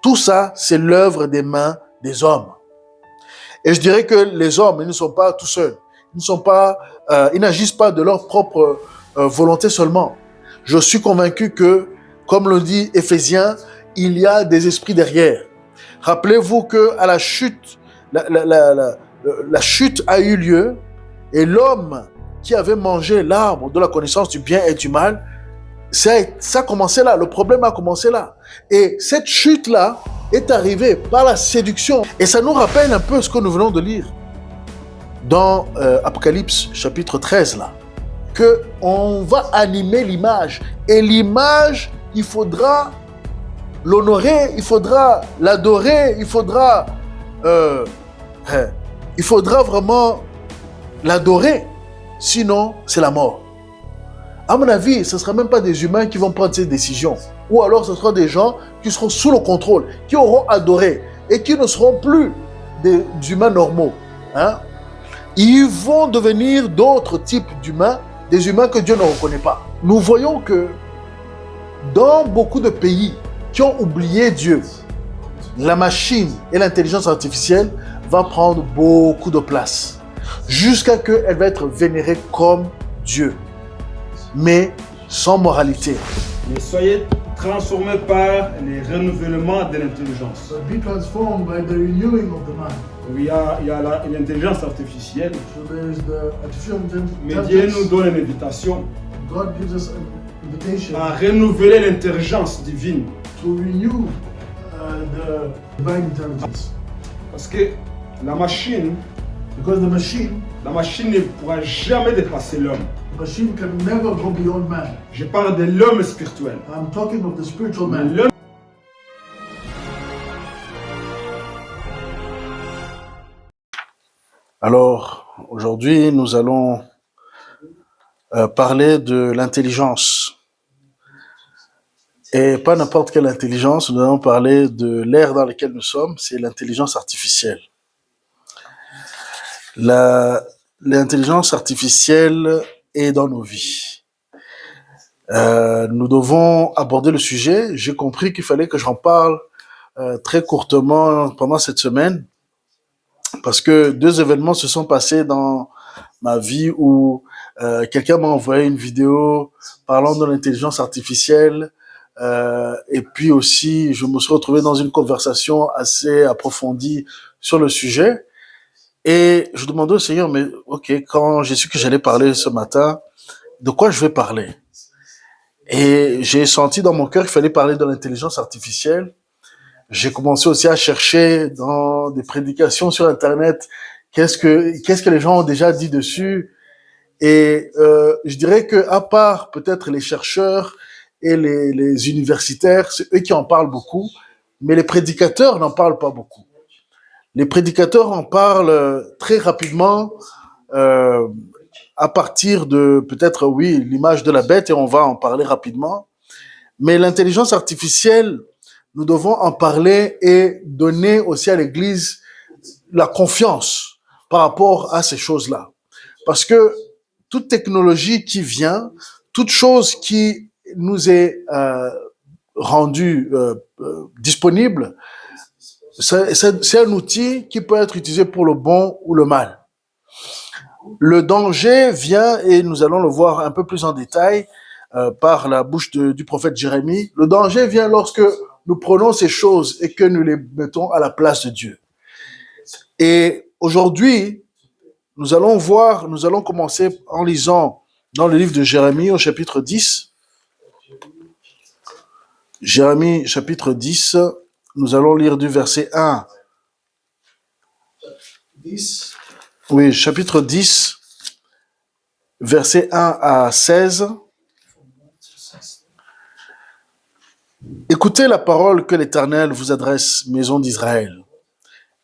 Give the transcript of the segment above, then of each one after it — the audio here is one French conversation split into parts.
Tout ça, c'est l'œuvre des mains des hommes. Et je dirais que les hommes, ils ne sont pas tout seuls. Ils n'agissent pas de leur propre volonté seulement. Je suis convaincu que, comme le dit Éphésiens, il y a des esprits derrière. Rappelez-vous que à la chute, la chute a eu lieu et l'homme qui avait mangé l'arbre de la connaissance du bien et du mal, ça a commencé là. Le problème a commencé là. Et cette chute-là est arrivée par la séduction. Et ça nous rappelle un peu ce que nous venons de lire dans Apocalypse chapitre 13 là. Qu'on va animer l'image. Et l'image, il faudra l'honorer, il faudra l'adorer, il faudra vraiment l'adorer. Sinon, c'est la mort. À mon avis, ce ne sera même pas des humains qui vont prendre ces décisions. Ou alors, ce sera des gens qui seront sous le contrôle, qui auront adoré et qui ne seront plus des humains normaux. Hein? Ils vont devenir d'autres types d'humains, des humains que Dieu ne reconnaît pas. Nous voyons que dans beaucoup de pays qui ont oublié Dieu, la machine et l'intelligence artificielle vont prendre beaucoup de place jusqu'à ce qu'elle va être vénérée comme Dieu, mais sans moralité. Mais soyez transformés par les renouvellements de l'intelligence. Be transformed by the renewing of the mind. Il y a l'intelligence artificielle. So there is the artificial intelligence. Mais Dieu nous donne une invitation God gives us an invitation à renouveler l'intelligence divine. to renew the divine intelligence. Parce que la machine Because the machine ne pourra jamais dépasser l'homme. can never go beyond man. Je parle de l'homme spirituel. I'm talking of the spiritual Mais man. l'homme Alors, aujourd'hui, nous allons parler de l'intelligence. Et pas n'importe quelle intelligence, nous allons parler de l'ère dans laquelle nous sommes, c'est l'intelligence artificielle. L'intelligence artificielle est dans nos vies. Nous devons aborder le sujet. J'ai compris qu'il fallait que j'en parle très courtement pendant cette semaine, parce que 2 événements se sont passés dans ma vie où quelqu'un m'a envoyé une vidéo parlant de l'intelligence artificielle, et puis aussi je me suis retrouvé dans une conversation assez approfondie sur le sujet. Et je demandais au Seigneur, mais ok, quand j'ai su que j'allais parler ce matin, de quoi je vais parler? Et j'ai senti dans mon cœur qu'il fallait parler de l'intelligence artificielle. J'ai commencé aussi à chercher dans des prédications sur Internet qu'est-ce que les gens ont déjà dit dessus. Et je dirais que à part peut-être les chercheurs et les universitaires, c'est eux qui en parlent beaucoup, mais les prédicateurs n'en parlent pas beaucoup. Les prédicateurs en parlent très rapidement à partir de peut-être, oui, l'image de la bête, et on va en parler rapidement. Mais l'intelligence artificielle, nous devons en parler et donner aussi à l'Église la confiance par rapport à ces choses-là. Parce que toute technologie qui vient, toute chose qui nous est rendue disponible, c'est un outil qui peut être utilisé pour le bon ou le mal. Le danger vient, et nous allons le voir un peu plus en détail par la bouche du prophète Jérémie. Le danger vient lorsque nous prenons ces choses et que nous les mettons à la place de Dieu. Et aujourd'hui, nous allons commencer en lisant dans le livre de Jérémie au chapitre 10. Jérémie chapitre 10, nous allons lire du verset 1. Oui, chapitre 10, verset 1 à 16. Écoutez la parole que l'Éternel vous adresse, maison d'Israël.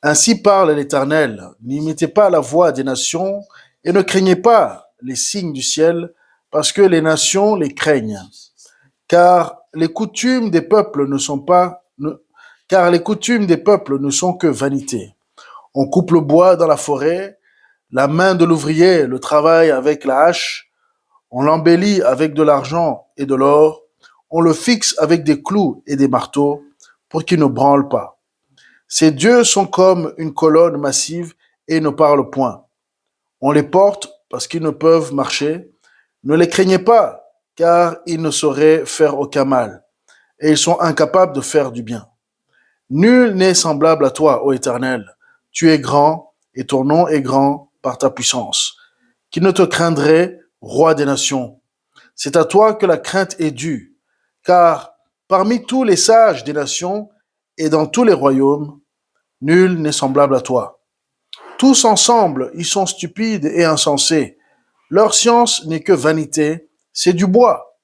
Ainsi parle l'Éternel, n'imitez pas la voix des nations et ne craignez pas les signes du ciel, parce que les nations les craignent. Car les coutumes des peuples ne sont que vanité. On coupe le bois dans la forêt, la main de l'ouvrier le travaille avec la hache, on l'embellit avec de l'argent et de l'or, on le fixe avec des clous et des marteaux pour qu'ils ne branlent pas. Ces dieux sont comme une colonne massive et ne parlent point. On les porte parce qu'ils ne peuvent marcher. Ne les craignez pas, car ils ne sauraient faire aucun mal, et ils sont incapables de faire du bien. Nul n'est semblable à toi, ô Éternel. Tu es grand, et ton nom est grand par ta puissance. Qui ne te craindrait, roi des nations? C'est à toi que la crainte est due, car parmi tous les sages des nations et dans tous les royaumes, nul n'est semblable à toi. Tous ensemble, ils sont stupides et insensés. Leur science n'est que vanité, c'est du bois.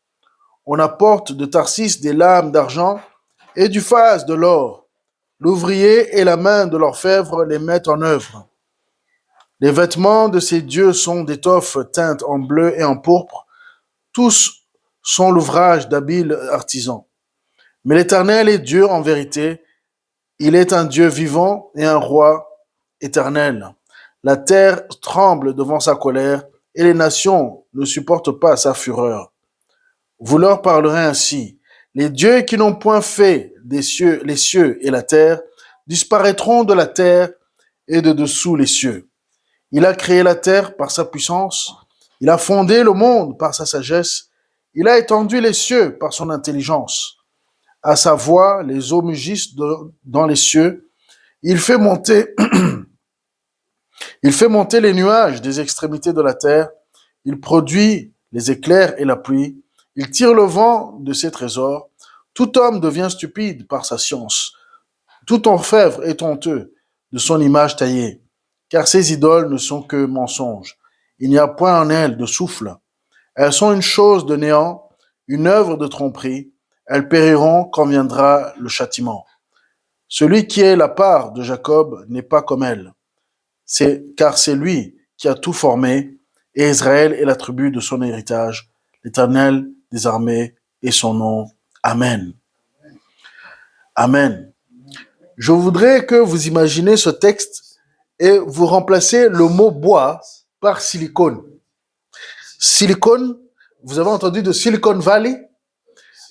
On apporte de Tarsis des lames d'argent et du phase de l'or. L'ouvrier et la main de l'orfèvre les mettent en œuvre. Les vêtements de ces dieux sont d'étoffes teintes en bleu et en pourpre. Tous sont l'ouvrage d'habiles artisans. Mais l'Éternel est Dieu en vérité. Il est un Dieu vivant et un roi éternel. La terre tremble devant sa colère et les nations ne supportent pas sa fureur. Vous leur parlerez ainsi. Les dieux qui n'ont point fait les cieux et la terre disparaîtront de la terre et de dessous les cieux. Il a créé la terre par sa puissance. Il a fondé le monde par sa sagesse. Il a étendu les cieux par son intelligence. À sa voix, les eaux mugissent dans les cieux. Il fait monter les nuages des extrémités de la terre. Il produit les éclairs et la pluie. Il tire le vent de ses trésors. Tout homme devient stupide par sa science. Tout orfèvre est honteux de son image taillée. Car ces idoles ne sont que mensonges. Il n'y a point en elles de souffle. Elles sont une chose de néant, une œuvre de tromperie. Elles périront quand viendra le châtiment. Celui qui est la part de Jacob n'est pas comme elle. Car c'est lui qui a tout formé, et Israël est la tribu de son héritage. L'Éternel des armées est son nom. Amen. Amen. Je voudrais que vous imaginez ce texte et vous remplacez le mot bois par silicone. Silicone, vous avez entendu de Silicon Valley,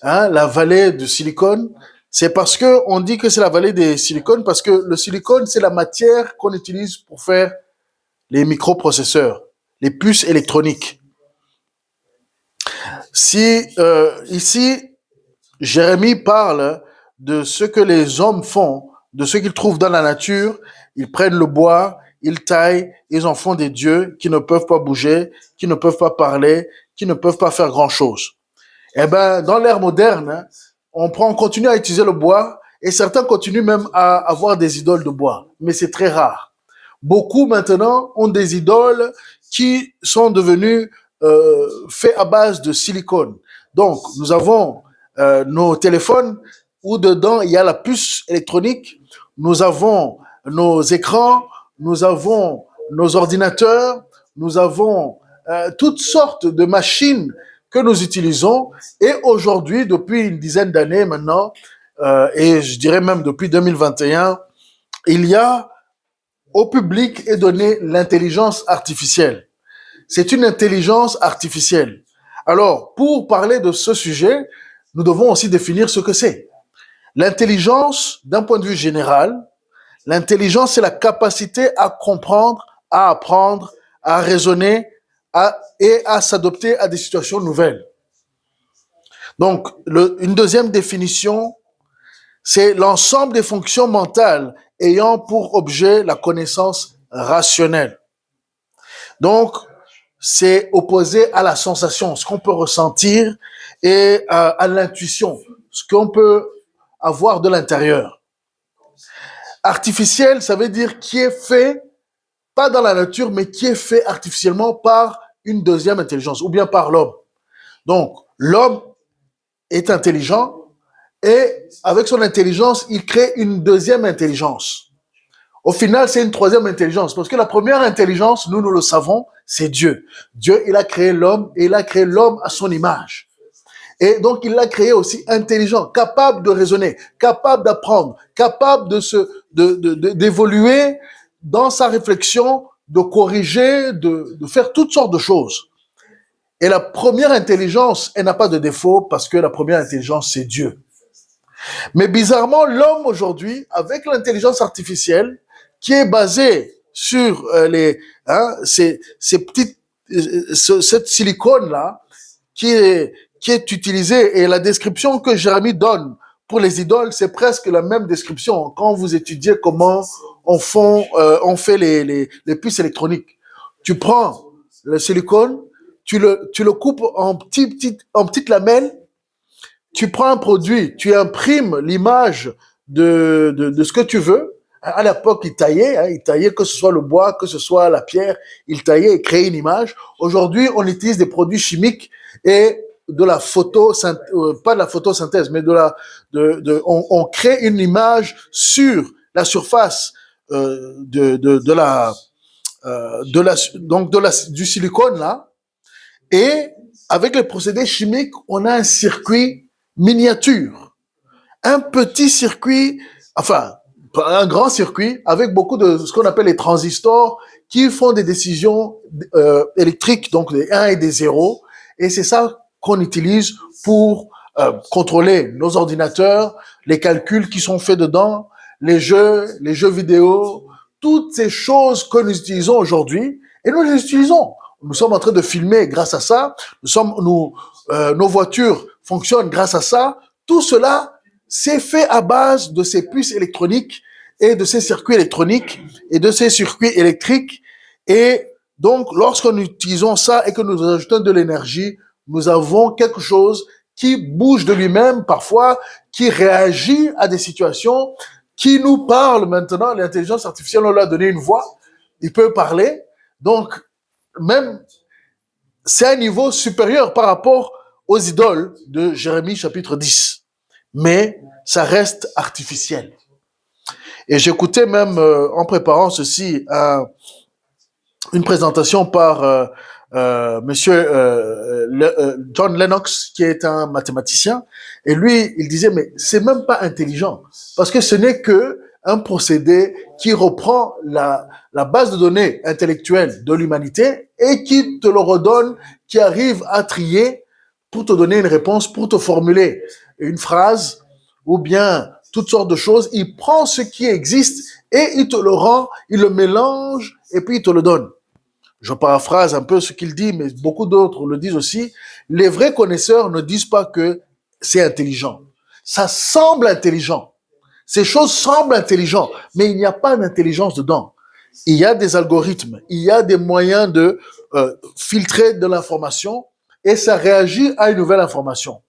la vallée du silicone. C'est parce que on dit que c'est la vallée des silicones parce que le silicone, c'est la matière qu'on utilise pour faire les microprocesseurs, les puces électroniques. Si ici, Jérémie parle de ce que les hommes font, de ce qu'ils trouvent dans la nature, ils prennent le bois, ils taillent, ils en font des dieux qui ne peuvent pas bouger, qui ne peuvent pas parler, qui ne peuvent pas faire grand-chose. Eh ben, dans l'ère moderne, on continue à utiliser le bois et certains continuent même à avoir des idoles de bois, mais c'est très rare. Beaucoup maintenant ont des idoles qui sont devenues faits à base de silicone. Donc, nous avons nos téléphones où dedans il y a la puce électronique, nous avons nos écrans, nous avons nos ordinateurs, nous avons toutes sortes de machines que nous utilisons. Et aujourd'hui, depuis une dizaine d'années maintenant, et je dirais même depuis 2021, il y a au public est donné l'intelligence artificielle. C'est une intelligence artificielle. Alors, pour parler de ce sujet, nous devons aussi définir ce que c'est. L'intelligence, d'un point de vue général, l'intelligence, c'est la capacité à comprendre, à apprendre, à raisonner et à s'adapter à des situations nouvelles. Donc, une deuxième définition, c'est l'ensemble des fonctions mentales ayant pour objet la connaissance rationnelle. Donc, c'est opposé à la sensation, ce qu'on peut ressentir, et à l'intuition, ce qu'on peut avoir de l'intérieur. Artificiel, ça veut dire qui est fait, pas dans la nature, mais qui est fait artificiellement par une deuxième intelligence, ou bien par l'homme. Donc, l'homme est intelligent, et avec son intelligence, il crée une deuxième intelligence. Au final, c'est une troisième intelligence, parce que la première intelligence, nous le savons, c'est Dieu. Dieu, il a créé l'homme, et il a créé l'homme à son image. Et donc, il l'a créé aussi intelligent, capable de raisonner, capable d'apprendre, capable d'évoluer dans sa réflexion, de corriger, de faire toutes sortes de choses. Et la première intelligence, elle n'a pas de défaut, parce que la première intelligence, c'est Dieu. Mais bizarrement, l'homme aujourd'hui, avec l'intelligence artificielle, qui est basée sur ces petites, cette silicone-là, qui est utilisée, et la description que Jérémie donne pour les idoles, c'est presque la même description quand vous étudiez comment on fait les puces électroniques. Tu prends le silicone, tu le coupes en petites lamelles, tu prends un produit, tu imprimes l'image de ce que tu veux. À l'époque, ils taillaient que ce soit le bois, que ce soit la pierre, ils taillaient et créaient une image. Aujourd'hui, on utilise des produits chimiques et de la pas de la photosynthèse, mais on crée une image sur la surface du silicone là, et avec les procédés chimiques, on a un circuit miniature, un petit circuit, enfin, un grand circuit avec beaucoup de ce qu'on appelle les transistors qui font des décisions électriques, donc des 1 et des 0. Et c'est ça qu'on utilise pour contrôler nos ordinateurs, les calculs qui sont faits dedans, les jeux vidéo, toutes ces choses que nous utilisons aujourd'hui, et nous les utilisons. Nous sommes en train de filmer grâce à ça. Nos voitures fonctionnent grâce à ça. Tout cela, c'est fait à base de ces puces électroniques et de ces circuits électroniques et de ces circuits électriques. Et donc, lorsque nous utilisons ça et que nous ajoutons de l'énergie, nous avons quelque chose qui bouge de lui-même parfois, qui réagit à des situations, qui nous parle maintenant. L'intelligence artificielle, on lui a donné une voix. Il peut parler. Donc, même, c'est un niveau supérieur par rapport aux idoles de Jérémie chapitre 10. Mais ça reste artificiel. Et j'écoutais même, en préparant ceci, une présentation par monsieur John Lennox, qui est un mathématicien. Et lui, il disait, mais c'est même pas intelligent. Parce que ce n'est que un procédé qui reprend la base de données intellectuelle de l'humanité et qui te le redonne, qui arrive à trier pour te donner une réponse, pour te formuler une phrase ou bien toutes sortes de choses. Il prend ce qui existe et il te le rend, il le mélange et puis il te le donne. Je paraphrase un peu ce qu'il dit, mais beaucoup d'autres le disent aussi. Les vrais connaisseurs ne disent pas que c'est intelligent. Ça semble intelligent. Ces choses semblent intelligentes, mais il n'y a pas d'intelligence dedans. Il y a des algorithmes, il y a des moyens de filtrer de l'information et ça réagit à une nouvelle information.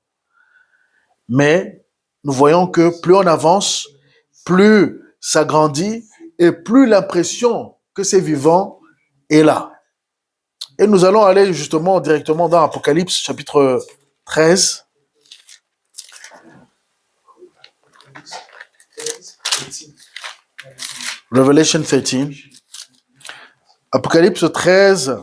Mais nous voyons que plus on avance, plus ça grandit et plus l'impression que c'est vivant est là. Et nous allons aller justement directement dans Apocalypse chapitre 13. Revelation 13. Apocalypse 13.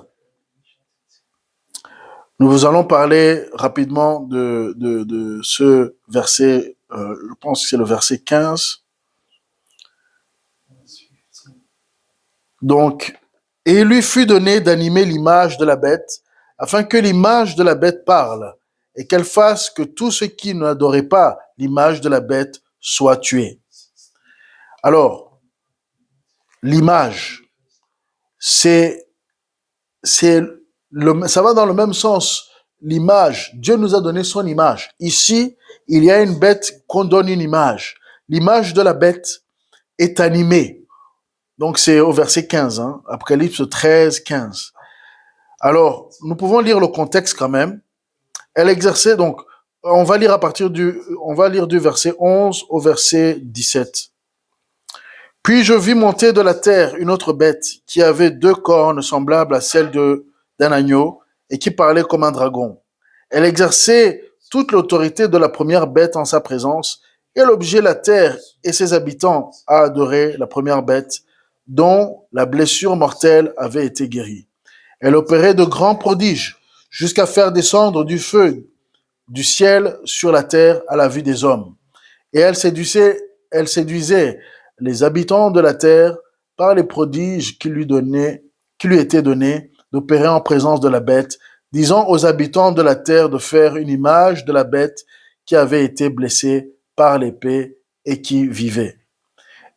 Nous allons parler rapidement de ce verset, je pense que c'est le verset 15. Donc, et il lui fut donné d'animer l'image de la bête, afin que l'image de la bête parle, et qu'elle fasse que tous ceux qui n'adoraient pas l'image de la bête soient tués. Alors, l'image, ça va dans le même sens. L'image, Dieu nous a donné son image. Ici, il y a une bête qu'on donne une image. L'image de la bête est animée. Donc, c'est au verset 15, Apocalypse 13, 15. Alors, nous pouvons lire le contexte quand même. Elle exerçait, donc, on va lire du verset 11 au verset 17. Puis je vis monter de la terre une autre bête qui avait 2 cornes semblables à celles d'un agneau et qui parlait comme un dragon. Elle exerçait toute l'autorité de la première bête en sa présence et elle obligeait la terre et ses habitants à adorer la première bête dont la blessure mortelle avait été guérie. Elle opérait de grands prodiges jusqu'à faire descendre du feu du ciel sur la terre à la vue des hommes. Et elle séduisait les habitants de la terre par les prodiges qui lui étaient donnés d'opérer en présence de la bête, disant aux habitants de la terre de faire une image de la bête qui avait été blessée par l'épée et qui vivait.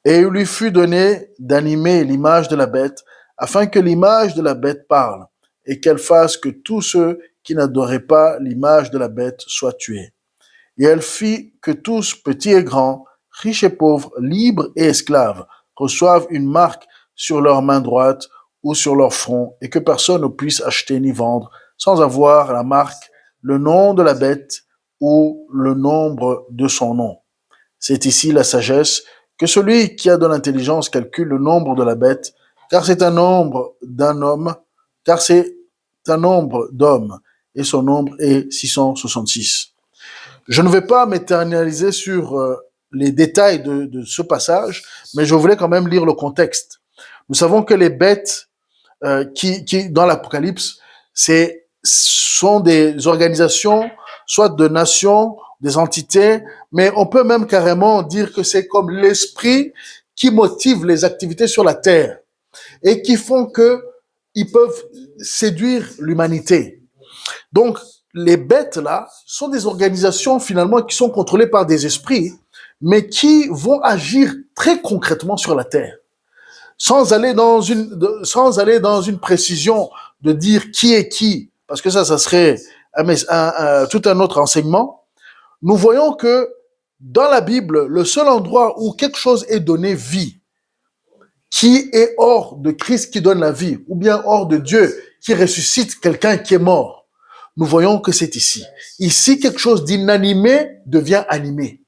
Et il lui fut donné d'animer l'image de la bête, afin que l'image de la bête parle, et qu'elle fasse que tous ceux qui n'adoraient pas l'image de la bête soient tués. Et elle fit que tous, petits et grands, riches et pauvres, libres et esclaves, reçoivent une marque sur leur main droite ou sur leur front, et que personne ne puisse acheter ni vendre sans avoir la marque, le nom de la bête ou le nombre de son nom. C'est ici la sagesse, que celui qui a de l'intelligence calcule le nombre de la bête, car c'est un nombre d'un homme, car c'est un nombre d'hommes, et son nombre est 666. Je ne vais pas m'éternaliser sur les détails de ce passage, mais je voulais quand même lire le contexte. Nous savons que les bêtes qui dans l'Apocalypse, sont des organisations, soit de nations, des entités, mais on peut même carrément dire que c'est comme l'esprit qui motive les activités sur la terre et qui font que ils peuvent séduire l'humanité. Donc, les bêtes là sont des organisations finalement qui sont contrôlées par des esprits, mais qui vont agir très concrètement sur la terre. Sans aller dans une précision de dire qui est qui, parce que ça serait tout un autre enseignement. Nous voyons que dans la Bible, le seul endroit où quelque chose est donné vie, qui est hors de Christ qui donne la vie, ou bien hors de Dieu qui ressuscite quelqu'un qui est mort, nous voyons que c'est ici. Ici, quelque chose d'inanimé devient animé.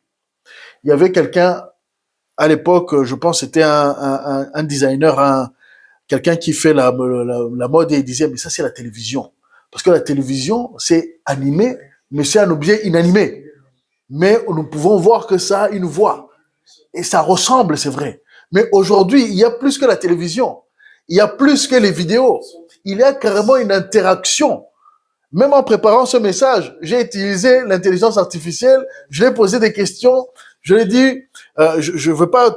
Il y avait quelqu'un à l'époque, je pense, c'était un designer, quelqu'un qui fait la mode, et il disait, mais ça, c'est la télévision. Parce que la télévision, c'est animé, mais c'est un objet inanimé. Mais nous pouvons voir que ça a une voix. Et ça ressemble, c'est vrai. Mais aujourd'hui, il y a plus que la télévision. Il y a plus que les vidéos. Il y a carrément une interaction. Même en préparant ce message, j'ai utilisé l'intelligence artificielle, je lui ai posé des questions, je lui ai dit, je ne veux pas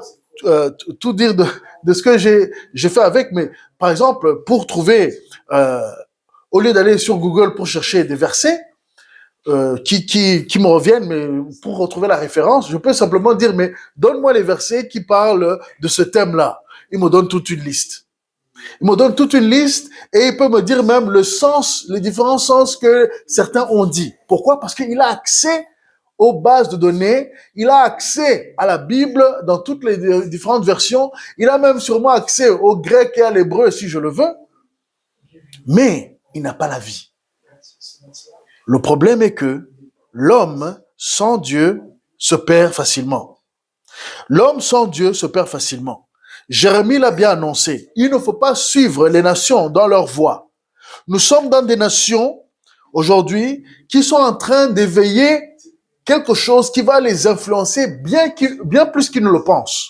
tout dire de ce que j'ai fait avec, mais par exemple, pour trouver, au lieu d'aller sur Google pour chercher des versets qui me reviennent, mais pour retrouver la référence, je peux simplement dire, mais donne-moi les versets qui parlent de ce thème-là. Il me donne toute une liste. Il me donne toute une liste et il peut me dire même le sens, les différents sens que certains ont dit. Pourquoi? Parce qu'il a accès aux bases de données, il a accès à la Bible dans toutes les différentes versions, il a même sûrement accès au grec et à l'hébreu si je le veux, mais il n'a pas la vie. Le problème est que l'homme sans Dieu se perd facilement. L'homme sans Dieu se perd facilement. Jérémie l'a bien annoncé. Il ne faut pas suivre les nations dans leur voie. Nous sommes dans des nations aujourd'hui qui sont en train d'éveiller quelque chose qui va les influencer bien plus qu'ils ne le pensent.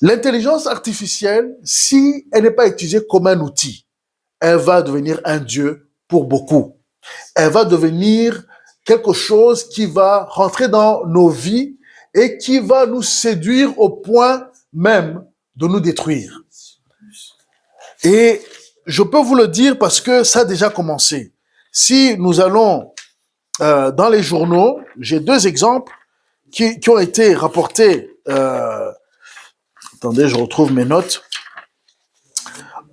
L'intelligence artificielle, si elle n'est pas utilisée comme un outil, elle va devenir un dieu pour beaucoup. Elle va devenir quelque chose qui va rentrer dans nos vies et qui va nous séduire au point même de nous détruire. Et je peux vous le dire parce que ça a déjà commencé. Si nous allons dans les journaux, j'ai deux exemples qui ont été rapportés. Attendez, je retrouve mes notes.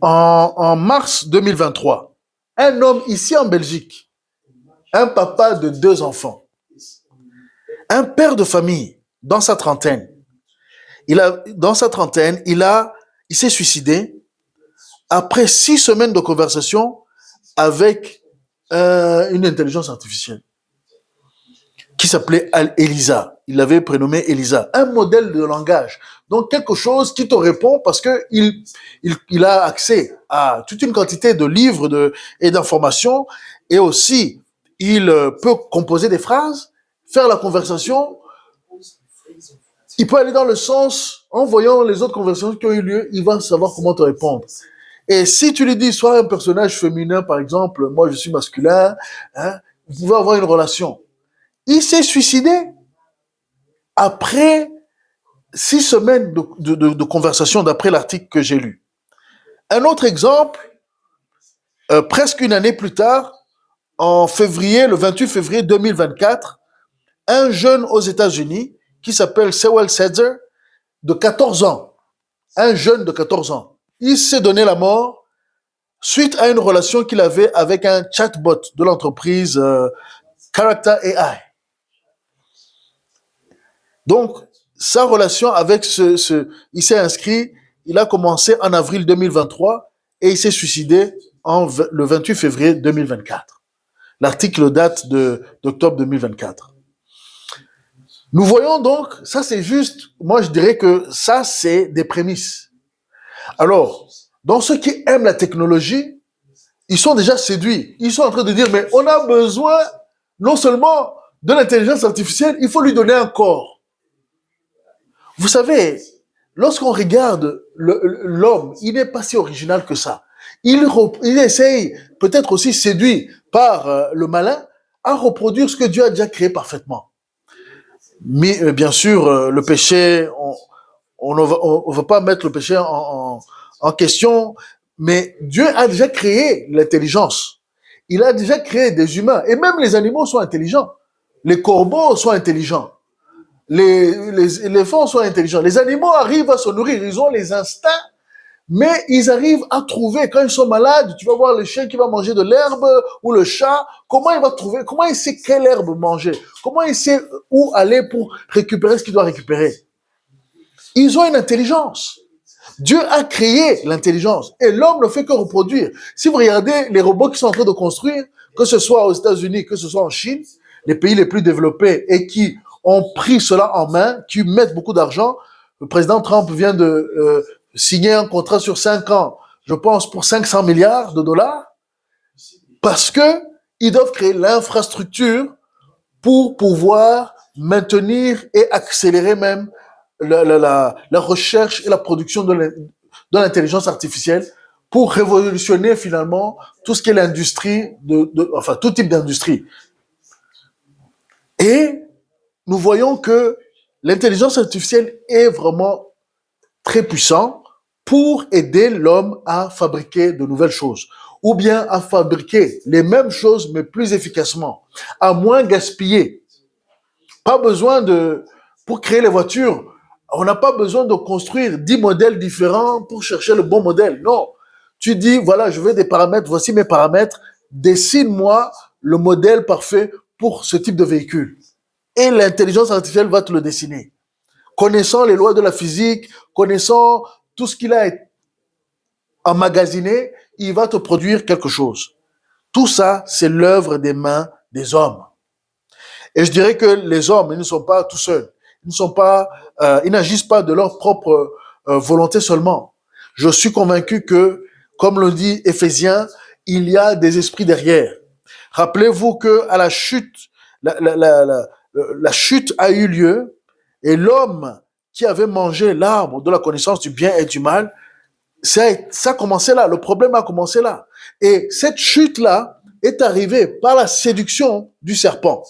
En mars 2023, un homme ici en Belgique, un papa de 2 enfants, un père de famille dans sa trentaine, il s'est suicidé après 6 semaines de conversation avec une intelligence artificielle qui s'appelait Elisa. Il l'avait prénommé Elisa, un modèle de langage. Donc quelque chose qui te répond parce que il a accès à toute une quantité de livres et d'informations, et aussi il peut composer des phrases, faire la conversation. Il peut aller dans le sens, en voyant les autres conversations qui ont eu lieu, il va savoir comment te répondre. Et si tu lui dis, sois un personnage féminin, par exemple, moi je suis masculin, hein, vous pouvez avoir une relation. Il s'est suicidé après 6 semaines de conversation, d'après l'article que j'ai lu. Un autre exemple, presque une année plus tard, le 28 février 2024, un jeune aux États-Unis qui s'appelle Sewell Setzer, de 14 ans. Un jeune de 14 ans. Il s'est donné la mort suite à une relation qu'il avait avec un chatbot de l'entreprise Character AI. Donc, sa relation avec il s'est inscrit, il a commencé en avril 2023 et il s'est suicidé le 28 février 2024. L'article date d'octobre 2024. Nous voyons donc, ça c'est juste, moi je dirais que ça c'est des prémices. Alors, dans ceux qui aiment la technologie, ils sont déjà séduits. Ils sont en train de dire, mais on a besoin non seulement de l'intelligence artificielle, il faut lui donner un corps. Vous savez, lorsqu'on regarde l'homme, il n'est pas si original que ça. Il essaye, peut-être aussi séduit par le malin, à reproduire ce que Dieu a déjà créé parfaitement. Mais bien sûr, le péché, on ne va pas mettre le péché en question, mais Dieu a déjà créé l'intelligence. Il a déjà créé des humains, et même les animaux sont intelligents. Les corbeaux sont intelligents. Les éléphants sont intelligents. Les animaux arrivent à se nourrir, ils ont les instincts, mais ils arrivent à trouver, quand ils sont malades, tu vas voir le chien qui va manger de l'herbe, ou le chat, comment il va trouver, comment il sait quelle herbe manger, comment il sait où aller pour récupérer ce qu'il doit récupérer. Ils ont une intelligence. Dieu a créé l'intelligence, et l'homme ne fait que reproduire. Si vous regardez les robots qui sont en train de construire, que ce soit aux États-Unis, que ce soit en Chine, les pays les plus développés et qui ont pris cela en main, qui mettent beaucoup d'argent. Le président Trump vient de signer un contrat sur 5 ans, je pense pour 500 milliards de dollars, parce que ils doivent créer l'infrastructure pour pouvoir maintenir et accélérer même la recherche et la production de l'intelligence artificielle pour révolutionner finalement tout ce qui est l'industrie, enfin tout type d'industrie. Et nous voyons que l'intelligence artificielle est vraiment très puissante pour aider l'homme à fabriquer de nouvelles choses, ou bien à fabriquer les mêmes choses mais plus efficacement, à moins gaspiller. Pas besoin pour créer les voitures, on n'a pas besoin de construire 10 modèles différents pour chercher le bon modèle. Non, tu dis, voilà, je veux des paramètres, voici mes paramètres, dessine-moi le modèle parfait pour ce type de véhicule. Et l'intelligence artificielle va te le dessiner. Connaissant les lois de la physique, connaissant tout ce qu'il a emmagasiné, il va te produire quelque chose. Tout ça, c'est l'œuvre des mains des hommes. Et je dirais que les hommes, ils ne sont pas tout seuls. Ils n'agissent pas de leur propre volonté seulement. Je suis convaincu que, comme le dit Éphésiens, il y a des esprits derrière. Rappelez-vous que à la chute, la chute a eu lieu et l'homme qui avait mangé l'arbre de la connaissance du bien et du mal, ça a commencé là, le problème a commencé là. Et cette chute-là est arrivée par la séduction du serpent.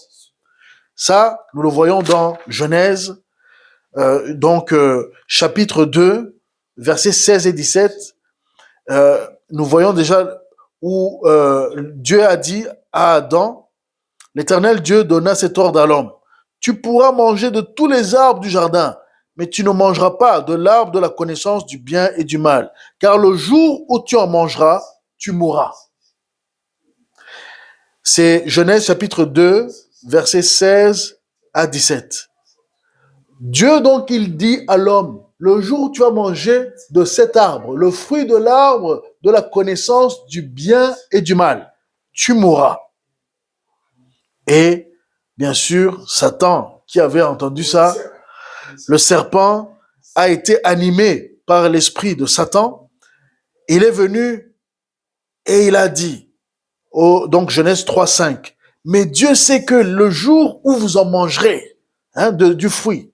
Ça, nous le voyons dans Genèse, chapitre 2, versets 16 et 17. Nous voyons déjà où Dieu a dit à Adam, l'Éternel Dieu donna cet ordre à l'homme. Tu pourras manger de tous les arbres du jardin, mais tu ne mangeras pas de l'arbre de la connaissance du bien et du mal, car le jour où tu en mangeras, tu mourras. C'est Genèse chapitre 2, versets 16 à 17. Dieu donc, il dit à l'homme, le jour où tu vas manger de cet arbre, le fruit de l'arbre de la connaissance du bien et du mal, tu mourras. Et bien sûr, Satan, qui avait entendu ça, le serpent a été animé par l'esprit de Satan. Il est venu et il a dit, donc Genèse 3, 5, mais Dieu sait que le jour où vous en mangerez du fruit,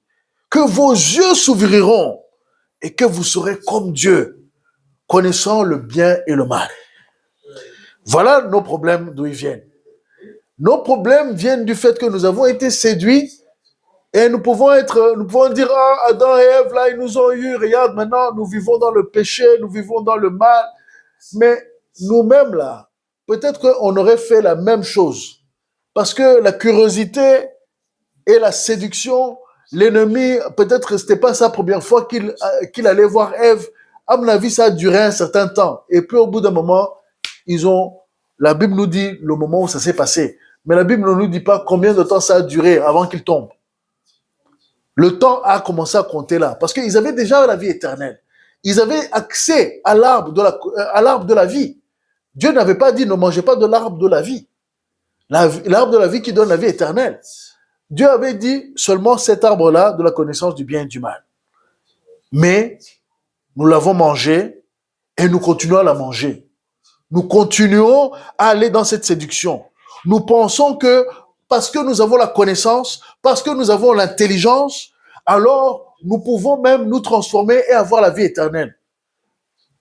que vos yeux s'ouvriront et que vous serez comme Dieu, connaissant le bien et le mal. Voilà nos problèmes d'où ils viennent. Nos problèmes viennent du fait que nous avons été séduits et nous pouvons dire, ah, Adam et Ève, là, ils nous ont eu, regarde, maintenant, nous vivons dans le péché, nous vivons dans le mal. Mais nous-mêmes, là, peut-être qu'on aurait fait la même chose. Parce que la curiosité Et la séduction, l'ennemi, peut-être que ce n'était pas sa première fois qu'il allait voir Ève. À mon avis, ça a duré un certain temps. Et puis au bout d'un moment, la Bible nous dit le moment où ça s'est passé. Mais la Bible ne nous dit pas combien de temps ça a duré avant qu'il tombe. Le temps a commencé à compter là. Parce qu'ils avaient déjà la vie éternelle. Ils avaient accès à l'arbre de la vie. Dieu n'avait pas dit ne mangez pas de l'arbre de la vie. L'arbre de la vie qui donne la vie éternelle. Dieu avait dit seulement cet arbre-là de la connaissance du bien et du mal. Mais nous l'avons mangé et nous continuons à la manger. Nous continuons à aller dans cette séduction. Nous pensons que parce que nous avons la connaissance, parce que nous avons l'intelligence, alors nous pouvons même nous transformer et avoir la vie éternelle.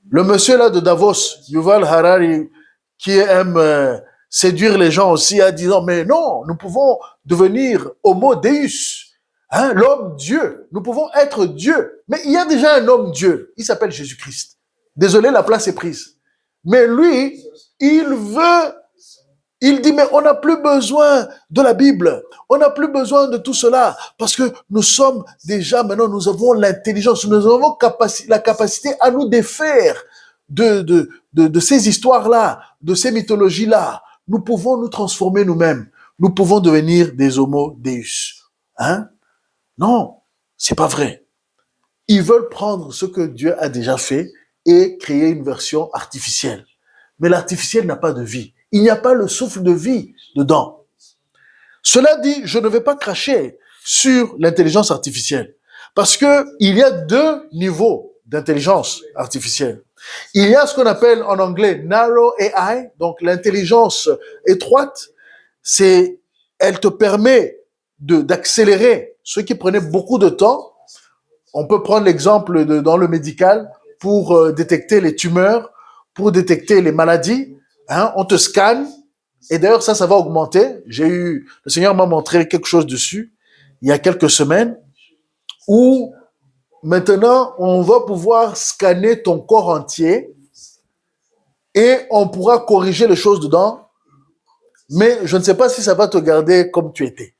Le monsieur là de Davos, Yuval Harari, qui aime séduire les gens aussi, a dit non, mais non, nous pouvons devenir homo deus, hein, l'homme Dieu. Nous pouvons être Dieu. Mais il y a déjà un homme Dieu, il s'appelle Jésus-Christ. Désolé, la place est prise. Mais lui, il dit, mais on n'a plus besoin de la Bible, on n'a plus besoin de tout cela, parce que nous sommes déjà, maintenant, nous avons l'intelligence, nous avons la capacité à nous défaire de ces histoires-là, de ces mythologies-là. Nous pouvons nous transformer nous-mêmes, nous pouvons devenir des homo deus. Hein? Non, c'est pas vrai. Ils veulent prendre ce que Dieu a déjà fait et créer une version artificielle. Mais l'artificiel n'a pas de vie. Il n'y a pas le souffle de vie dedans. Cela dit, je ne vais pas cracher sur l'intelligence artificielle. Parce que il y a deux niveaux d'intelligence artificielle. Il y a ce qu'on appelle en anglais narrow AI, donc l'intelligence étroite. Elle te permet d'accélérer ce qui prenait beaucoup de temps. On peut prendre l'exemple dans le médical pour détecter les tumeurs, pour détecter les maladies. Hein, on te scanne, et d'ailleurs ça va augmenter. Le Seigneur m'a montré quelque chose dessus, il y a quelques semaines, où maintenant on va pouvoir scanner ton corps entier, et on pourra corriger les choses dedans, mais je ne sais pas si ça va te garder comme tu étais.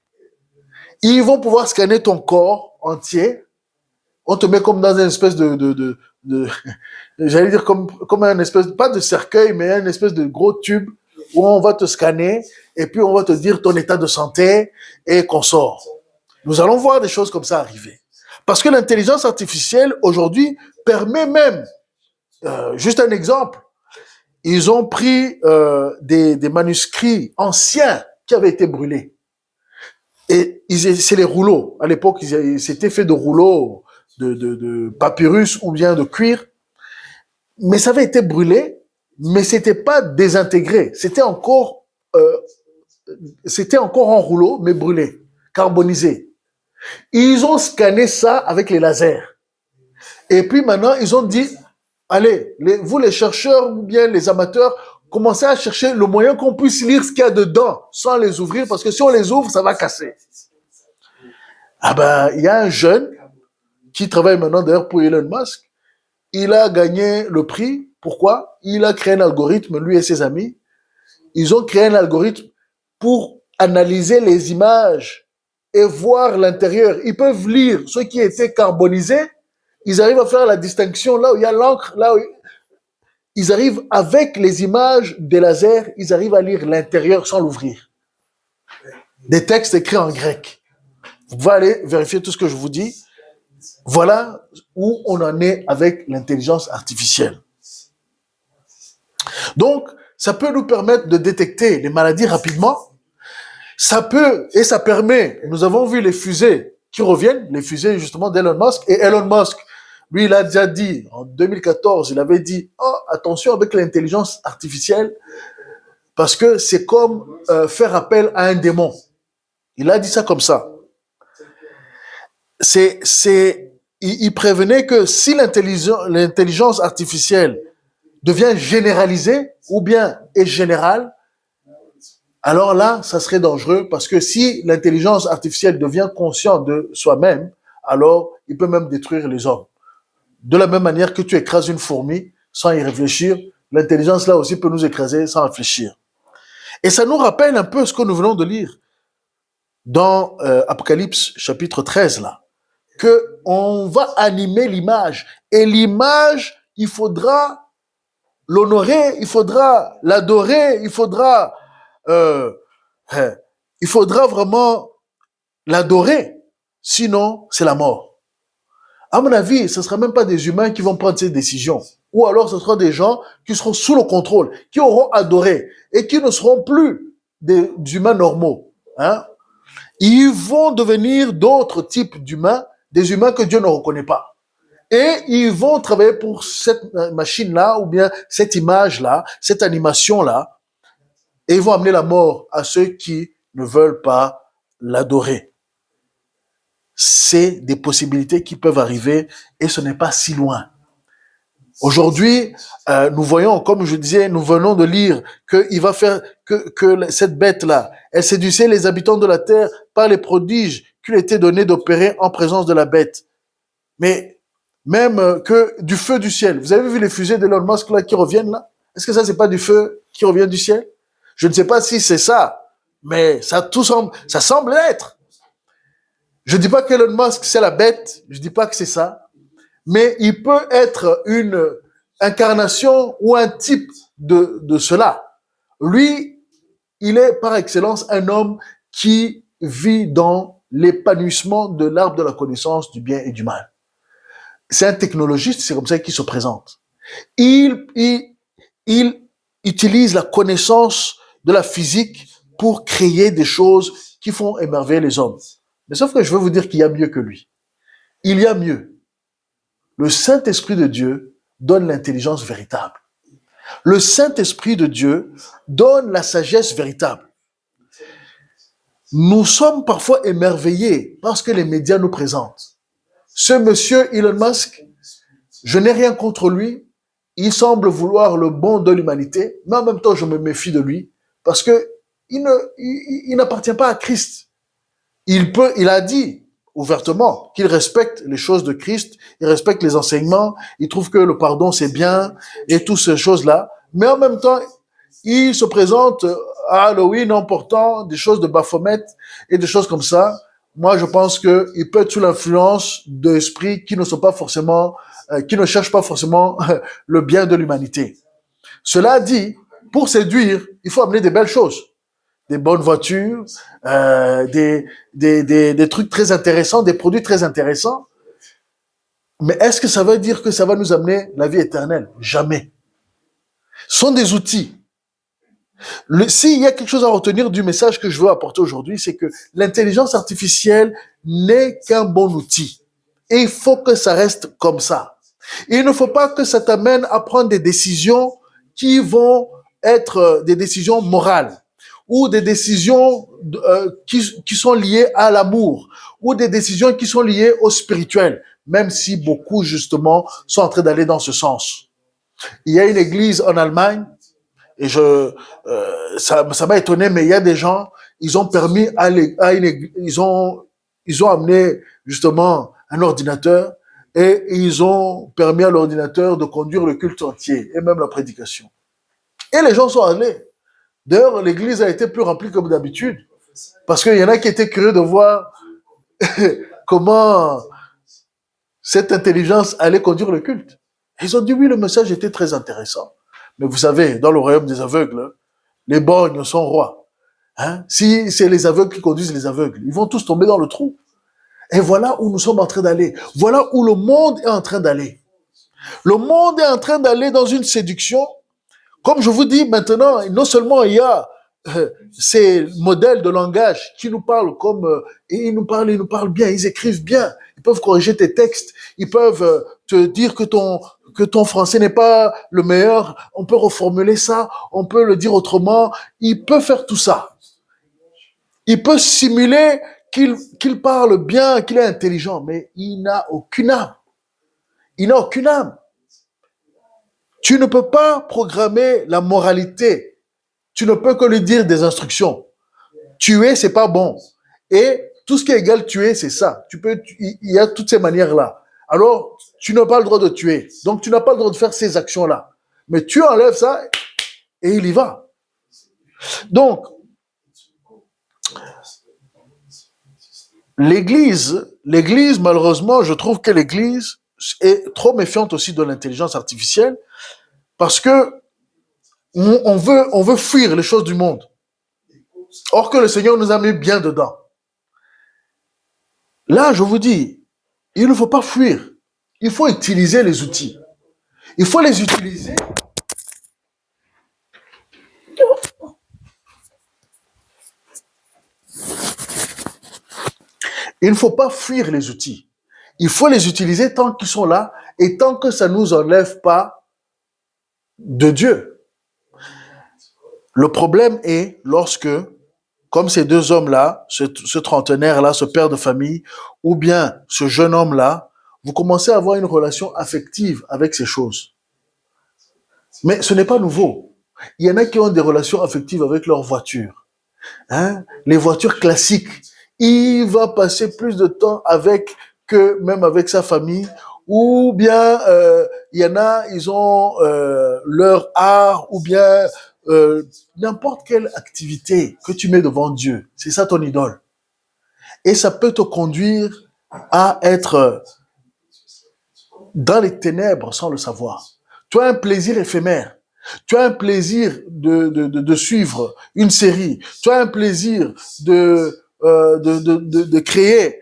Ils vont pouvoir scanner ton corps entier, on te met comme dans une espèce j'allais dire comme un espèce, pas de cercueil, mais un espèce de gros tube où on va te scanner et puis on va te dire ton état de santé et qu'on sort. Nous allons voir des choses comme ça arriver. Parce que l'intelligence artificielle, aujourd'hui, permet même, juste un exemple, ils ont pris des manuscrits anciens qui avaient été brûlés. Et c'est les rouleaux. À l'époque, c'était fait de rouleaux de papyrus ou bien de cuir. Mais ça avait été brûlé, mais c'était pas désintégré. C'était encore en rouleau, mais brûlé, carbonisé. Ils ont scanné ça avec les lasers. Et puis maintenant, ils ont dit, allez, vous les chercheurs ou bien les amateurs, commencez à chercher le moyen qu'on puisse lire ce qu'il y a dedans sans les ouvrir, parce que si on les ouvre, ça va casser. Ah ben, il y a un jeune qui travaille maintenant d'ailleurs pour Elon Musk. Il a gagné le prix. Pourquoi? Il a créé un algorithme, lui et ses amis. Ils ont créé un algorithme pour analyser les images et voir l'intérieur. Ils peuvent lire ce qui était carbonisé. Ils arrivent à faire la distinction là où il y a l'encre, ils arrivent avec les images des lasers, ils arrivent à lire l'intérieur sans l'ouvrir. Des textes écrits en grec. Vous pouvez aller vérifier tout ce que je vous dis. Voilà où on en est avec l'intelligence artificielle. Donc, ça peut nous permettre de détecter les maladies rapidement. Ça permet, nous avons vu les fusées qui reviennent, les fusées justement d'Elon Musk. Et Elon Musk, lui, il a déjà dit, en 2014, il avait dit, attention avec l'intelligence artificielle, parce que c'est comme faire appel à un démon. Il a dit ça comme ça. Il prévenait que si l'intelligence artificielle devient généralisée ou bien est générale, alors là, ça serait dangereux parce que si l'intelligence artificielle devient consciente de soi-même, alors il peut même détruire les hommes. De la même manière que tu écrases une fourmi sans y réfléchir, l'intelligence là aussi peut nous écraser sans réfléchir. Et ça nous rappelle un peu ce que nous venons de lire. dans Apocalypse chapitre 13, là, qu'on va animer l'image. Et l'image, il faudra l'honorer, il faudra l'adorer, euh, il faudra vraiment l'adorer. Sinon, c'est la mort. À mon avis, ce ne sera même pas des humains qui vont prendre ces décisions. Ou alors, ce sera des gens qui seront sous le contrôle, qui auront adoré et qui ne seront plus des humains normaux. Hein? Ils vont devenir d'autres types d'humains, des humains que Dieu ne reconnaît pas. Et ils vont travailler pour cette machine-là, ou bien cette image-là, cette animation-là, et ils vont amener la mort à ceux qui ne veulent pas l'adorer. C'est des possibilités qui peuvent arriver et ce n'est pas si loin. Aujourd'hui, nous voyons, comme je disais, nous venons de lire qu'il va faire que cette bête-là, elle séduisait les habitants de la terre par les prodiges qu'il était donné d'opérer en présence de la bête. Mais même que du feu du ciel. Vous avez vu les fusées d'Elon Musk là qui reviennent là? Est-ce que ça c'est pas du feu qui revient du ciel? Je ne sais pas si c'est ça, mais ça semble l'être. Je dis pas qu'Elon Musk c'est la bête, je dis pas que c'est ça, mais il peut être une incarnation ou un type de cela. Lui, il est par excellence un homme qui vit dans l'épanouissement de l'arbre de la connaissance du bien et du mal. C'est un technologiste, c'est comme ça qu'il se présente. Il utilise la connaissance de la physique pour créer des choses qui font émerveiller les hommes. Mais sauf que je veux vous dire qu'il y a mieux que lui. Il y a mieux. Le Saint-Esprit de Dieu donne l'intelligence véritable. Le Saint-Esprit de Dieu donne la sagesse véritable. Nous sommes parfois émerveillés parce que les médias nous présentent. Ce monsieur Elon Musk, je n'ai rien contre lui. Il semble vouloir le bon de l'humanité, mais en même temps, je me méfie de lui parce que il n'appartient pas à Christ. Il a dit ouvertement qu'il respecte les choses de Christ, il respecte les enseignements, il trouve que le pardon c'est bien et toutes ces choses-là, mais en même temps, il se présente à Halloween en portant des choses de Baphomet et des choses comme ça. Moi, je pense qu'il peut être sous l'influence d'esprits qui ne sont pas forcément, qui ne cherchent pas forcément le bien de l'humanité. Cela dit, pour séduire, il faut amener des belles choses, des bonnes voitures, des trucs très intéressants, des produits très intéressants. Mais est-ce que ça veut dire que ça va nous amener la vie éternelle? Jamais. Ce sont des outils. S'il y a quelque chose à retenir du message que je veux apporter aujourd'hui, c'est que l'intelligence artificielle n'est qu'un bon outil. Et il faut que ça reste comme ça. Il ne faut pas que ça t'amène à prendre des décisions qui vont être des décisions morales ou des décisions qui sont liées à l'amour ou des décisions qui sont liées au spirituel, même si beaucoup, justement, sont en train d'aller dans ce sens. Il y a une église en Allemagne et ça m'a étonné, mais il y a des gens, ils ont permis ils ont amené justement un ordinateur et ils ont permis à l'ordinateur de conduire le culte entier et même la prédication. Et les gens sont allés. D'ailleurs, l'église a été plus remplie comme d'habitude parce qu'il y en a qui étaient curieux de voir comment cette intelligence allait conduire le culte. Ils ont dit oui, le message était très intéressant. Mais vous savez, dans le royaume des aveugles, les borgnes sont rois. Hein? Si c'est les aveugles qui conduisent les aveugles, ils vont tous tomber dans le trou. Et voilà où nous sommes en train d'aller. Voilà où le monde est en train d'aller. Le monde est en train d'aller dans une séduction. Comme je vous dis maintenant, non seulement il y a ces modèles de langage qui nous parlent comme... et ils nous parlent bien, ils écrivent bien. Ils peuvent corriger tes textes. Ils peuvent te dire que ton français n'est pas le meilleur. On peut reformuler ça. On peut le dire autrement. Il peut faire tout ça. Il peut simuler qu'il parle bien, qu'il est intelligent, mais il n'a aucune âme. Il n'a aucune âme. Tu ne peux pas programmer la moralité. Tu ne peux que lui dire des instructions. Tuer, c'est pas bon. Et tout ce qui est égal tuer, c'est ça. Il y a toutes ces manières-là. Alors, tu n'as pas le droit de tuer. Donc, tu n'as pas le droit de faire ces actions-là. Mais tu enlèves ça et il y va. Donc, L'église, malheureusement, je trouve que l'église est trop méfiante aussi de l'intelligence artificielle parce que on veut fuir les choses du monde. Or que le Seigneur nous a mis bien dedans. Là, je vous dis, il ne faut pas fuir. Il faut utiliser les outils. Il faut les utiliser. Il ne faut pas fuir les outils. Il faut les utiliser tant qu'ils sont là et tant que ça ne nous enlève pas de Dieu. Le problème est lorsque, comme ces deux hommes-là, ce trentenaire-là, ce père de famille, ou bien ce jeune homme-là, vous commencez à avoir une relation affective avec ces choses. Mais ce n'est pas nouveau. Il y en a qui ont des relations affectives avec leur voiture. Les voitures classiques. Il va passer plus de temps avec que même avec sa famille. Ou bien, il y en a, ils ont leur art, ou bien n'importe quelle activité que tu mets devant Dieu. C'est ça ton idole. Et ça peut te conduire à être dans les ténèbres sans le savoir. Tu as un plaisir éphémère. Tu as un plaisir de suivre une série. Tu as un plaisir de créer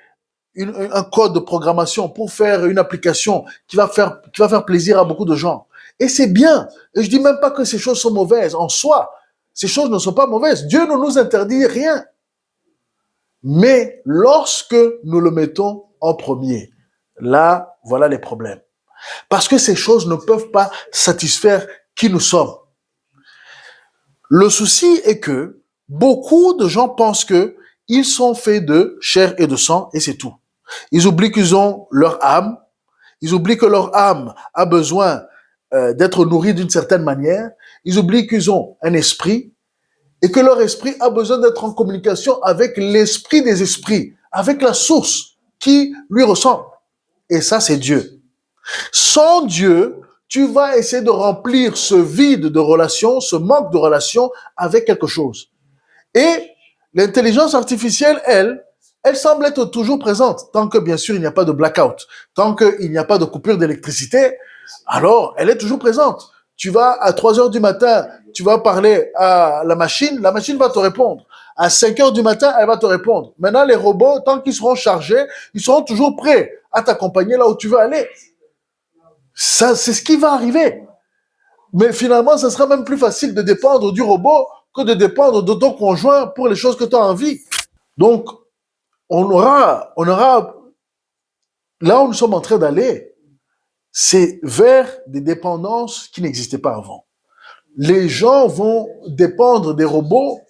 un code de programmation pour faire une application qui va faire plaisir à beaucoup de gens. Et c'est bien. Et je dis même pas que ces choses sont mauvaises. En soi, ces choses ne sont pas mauvaises. Dieu ne nous interdit rien. Mais lorsque nous le mettons en premier, là, voilà les problèmes. Parce que ces choses ne peuvent pas satisfaire qui nous sommes. Le souci est que beaucoup de gens pensent que ils sont faits de chair et de sang et c'est tout. Ils oublient qu'ils ont leur âme. Ils oublient que leur âme a besoin d'être nourrie d'une certaine manière. Ils oublient qu'ils ont un esprit et que leur esprit a besoin d'être en communication avec l'esprit des esprits, avec la source qui lui ressemble. Et ça, c'est Dieu. Sans Dieu, tu vas essayer de remplir ce vide de relation, ce manque de relation avec quelque chose. Et l'intelligence artificielle, elle semble être toujours présente, tant que bien sûr il n'y a pas de blackout, tant qu'il n'y a pas de coupure d'électricité, alors elle est toujours présente. Tu vas à 3 heures du matin, tu vas parler à la machine va te répondre. À 5 heures du matin, elle va te répondre. Maintenant, les robots, tant qu'ils seront chargés, ils seront toujours prêts à t'accompagner là où tu veux aller. Ça, c'est ce qui va arriver. Mais finalement, ça sera même plus facile de dépendre du robot que de dépendre de ton conjoint pour les choses que tu as envie. Donc, on aura, là où nous sommes en train d'aller, c'est vers des dépendances qui n'existaient pas avant. Les gens vont dépendre des robots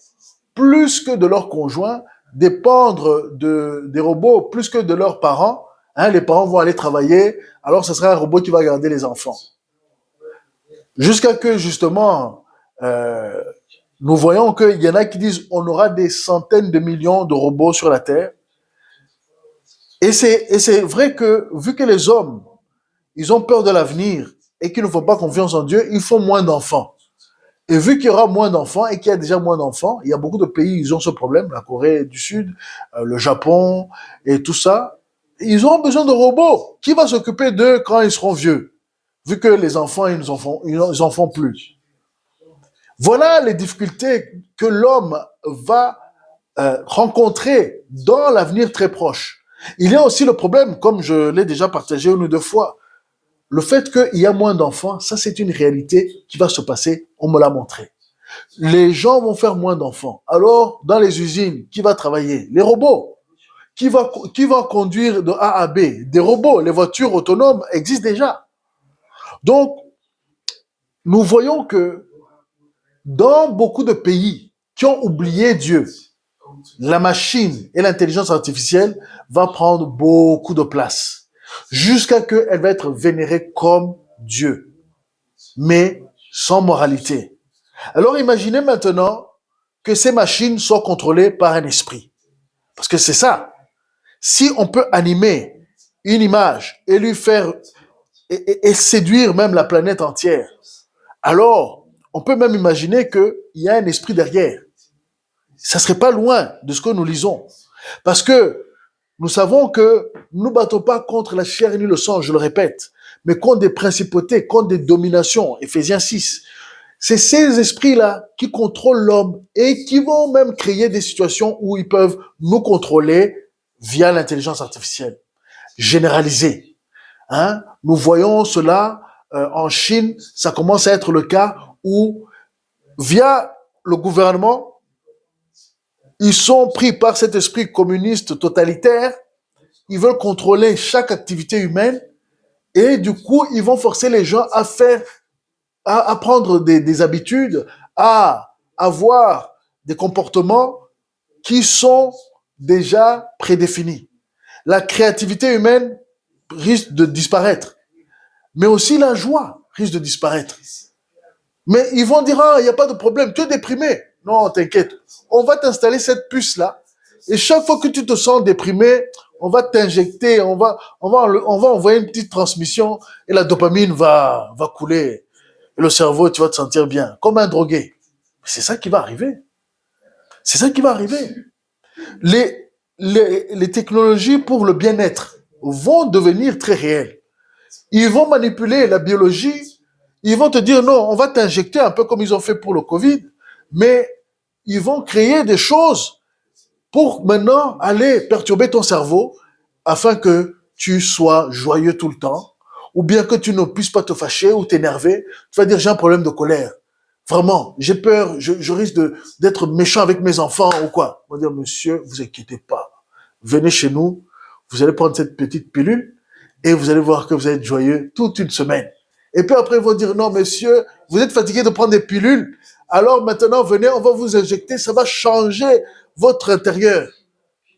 plus que de leurs conjoints, dépendre des robots plus que de leurs parents. Les parents vont aller travailler, alors ce sera un robot qui va garder les enfants. Jusqu'à que, justement, nous voyons qu'il y en a qui disent on aura des centaines de millions de robots sur la Terre. Et c'est vrai que, vu que les hommes, ils ont peur de l'avenir et qu'ils ne font pas confiance en Dieu, ils font moins d'enfants. Et vu qu'il y aura moins d'enfants et qu'il y a déjà moins d'enfants, il y a beaucoup de pays, ils ont ce problème, la Corée du Sud, le Japon et tout ça. Ils auront besoin de robots. Qui va s'occuper d'eux quand ils seront vieux? Vu que les enfants, ils en font plus. Voilà les difficultés que l'homme va rencontrer dans l'avenir très proche. Il y a aussi le problème, comme je l'ai déjà partagé une ou deux fois, le fait qu'il y a moins d'enfants, ça c'est une réalité qui va se passer, on me l'a montré. Les gens vont faire moins d'enfants. Alors, dans les usines, qui va travailler? Les robots. Qui va conduire de A à B? Des robots. Les voitures autonomes existent déjà. Donc, nous voyons que dans beaucoup de pays qui ont oublié Dieu, la machine et l'intelligence artificielle va prendre beaucoup de place jusqu'à ce qu'elle va être vénérée comme Dieu, mais sans moralité. Alors imaginez maintenant que ces machines soient contrôlées par un esprit. Parce que c'est ça. Si on peut animer une image et lui faire et séduire même la planète entière, alors on peut même imaginer qu'il y a un esprit derrière. Ça serait pas loin de ce que nous lisons. Parce que Nous savons que nous ne battons pas contre la chair ni le sang, je le répète, mais contre des principautés, contre des dominations. Éphésiens 6. C'est ces esprits-là qui contrôlent l'homme et qui vont même créer des situations où ils peuvent nous contrôler via l'intelligence artificielle généralisée. Hein? Nous voyons cela en Chine, ça commence à être le cas où, via le gouvernement, ils sont pris par cet esprit communiste totalitaire, ils veulent contrôler chaque activité humaine et du coup, ils vont forcer les gens à prendre des habitudes, à avoir des comportements qui sont déjà prédéfinis. La créativité humaine risque de disparaître, mais aussi la joie risque de disparaître. Mais ils vont dire, ah, il n'y a pas de problème, tu es déprimé. Non, t'inquiète, on va t'installer cette puce-là, et chaque fois que tu te sens déprimé, on va t'injecter, on va envoyer une petite transmission, et la dopamine va couler. Et le cerveau, tu vas te sentir bien, comme un drogué. C'est ça qui va arriver. C'est ça qui va arriver. Les technologies pour le bien-être vont devenir très réelles. Ils vont manipuler la biologie. Ils vont te dire, non, on va t'injecter un peu comme ils ont fait pour le Covid, mais ils vont créer des choses pour maintenant aller perturber ton cerveau afin que tu sois joyeux tout le temps, ou bien que tu ne puisses pas te fâcher ou t'énerver. Tu vas dire, j'ai un problème de colère. Vraiment, j'ai peur, je risque d'être méchant avec mes enfants ou quoi. On va dire, monsieur, vous inquiétez pas. Venez chez nous, vous allez prendre cette petite pilule et vous allez voir que vous allez être joyeux toute une semaine. Et puis après, ils vont dire, non, monsieur, vous êtes fatigué de prendre des pilules. Alors maintenant, venez, on va vous injecter, ça va changer votre intérieur.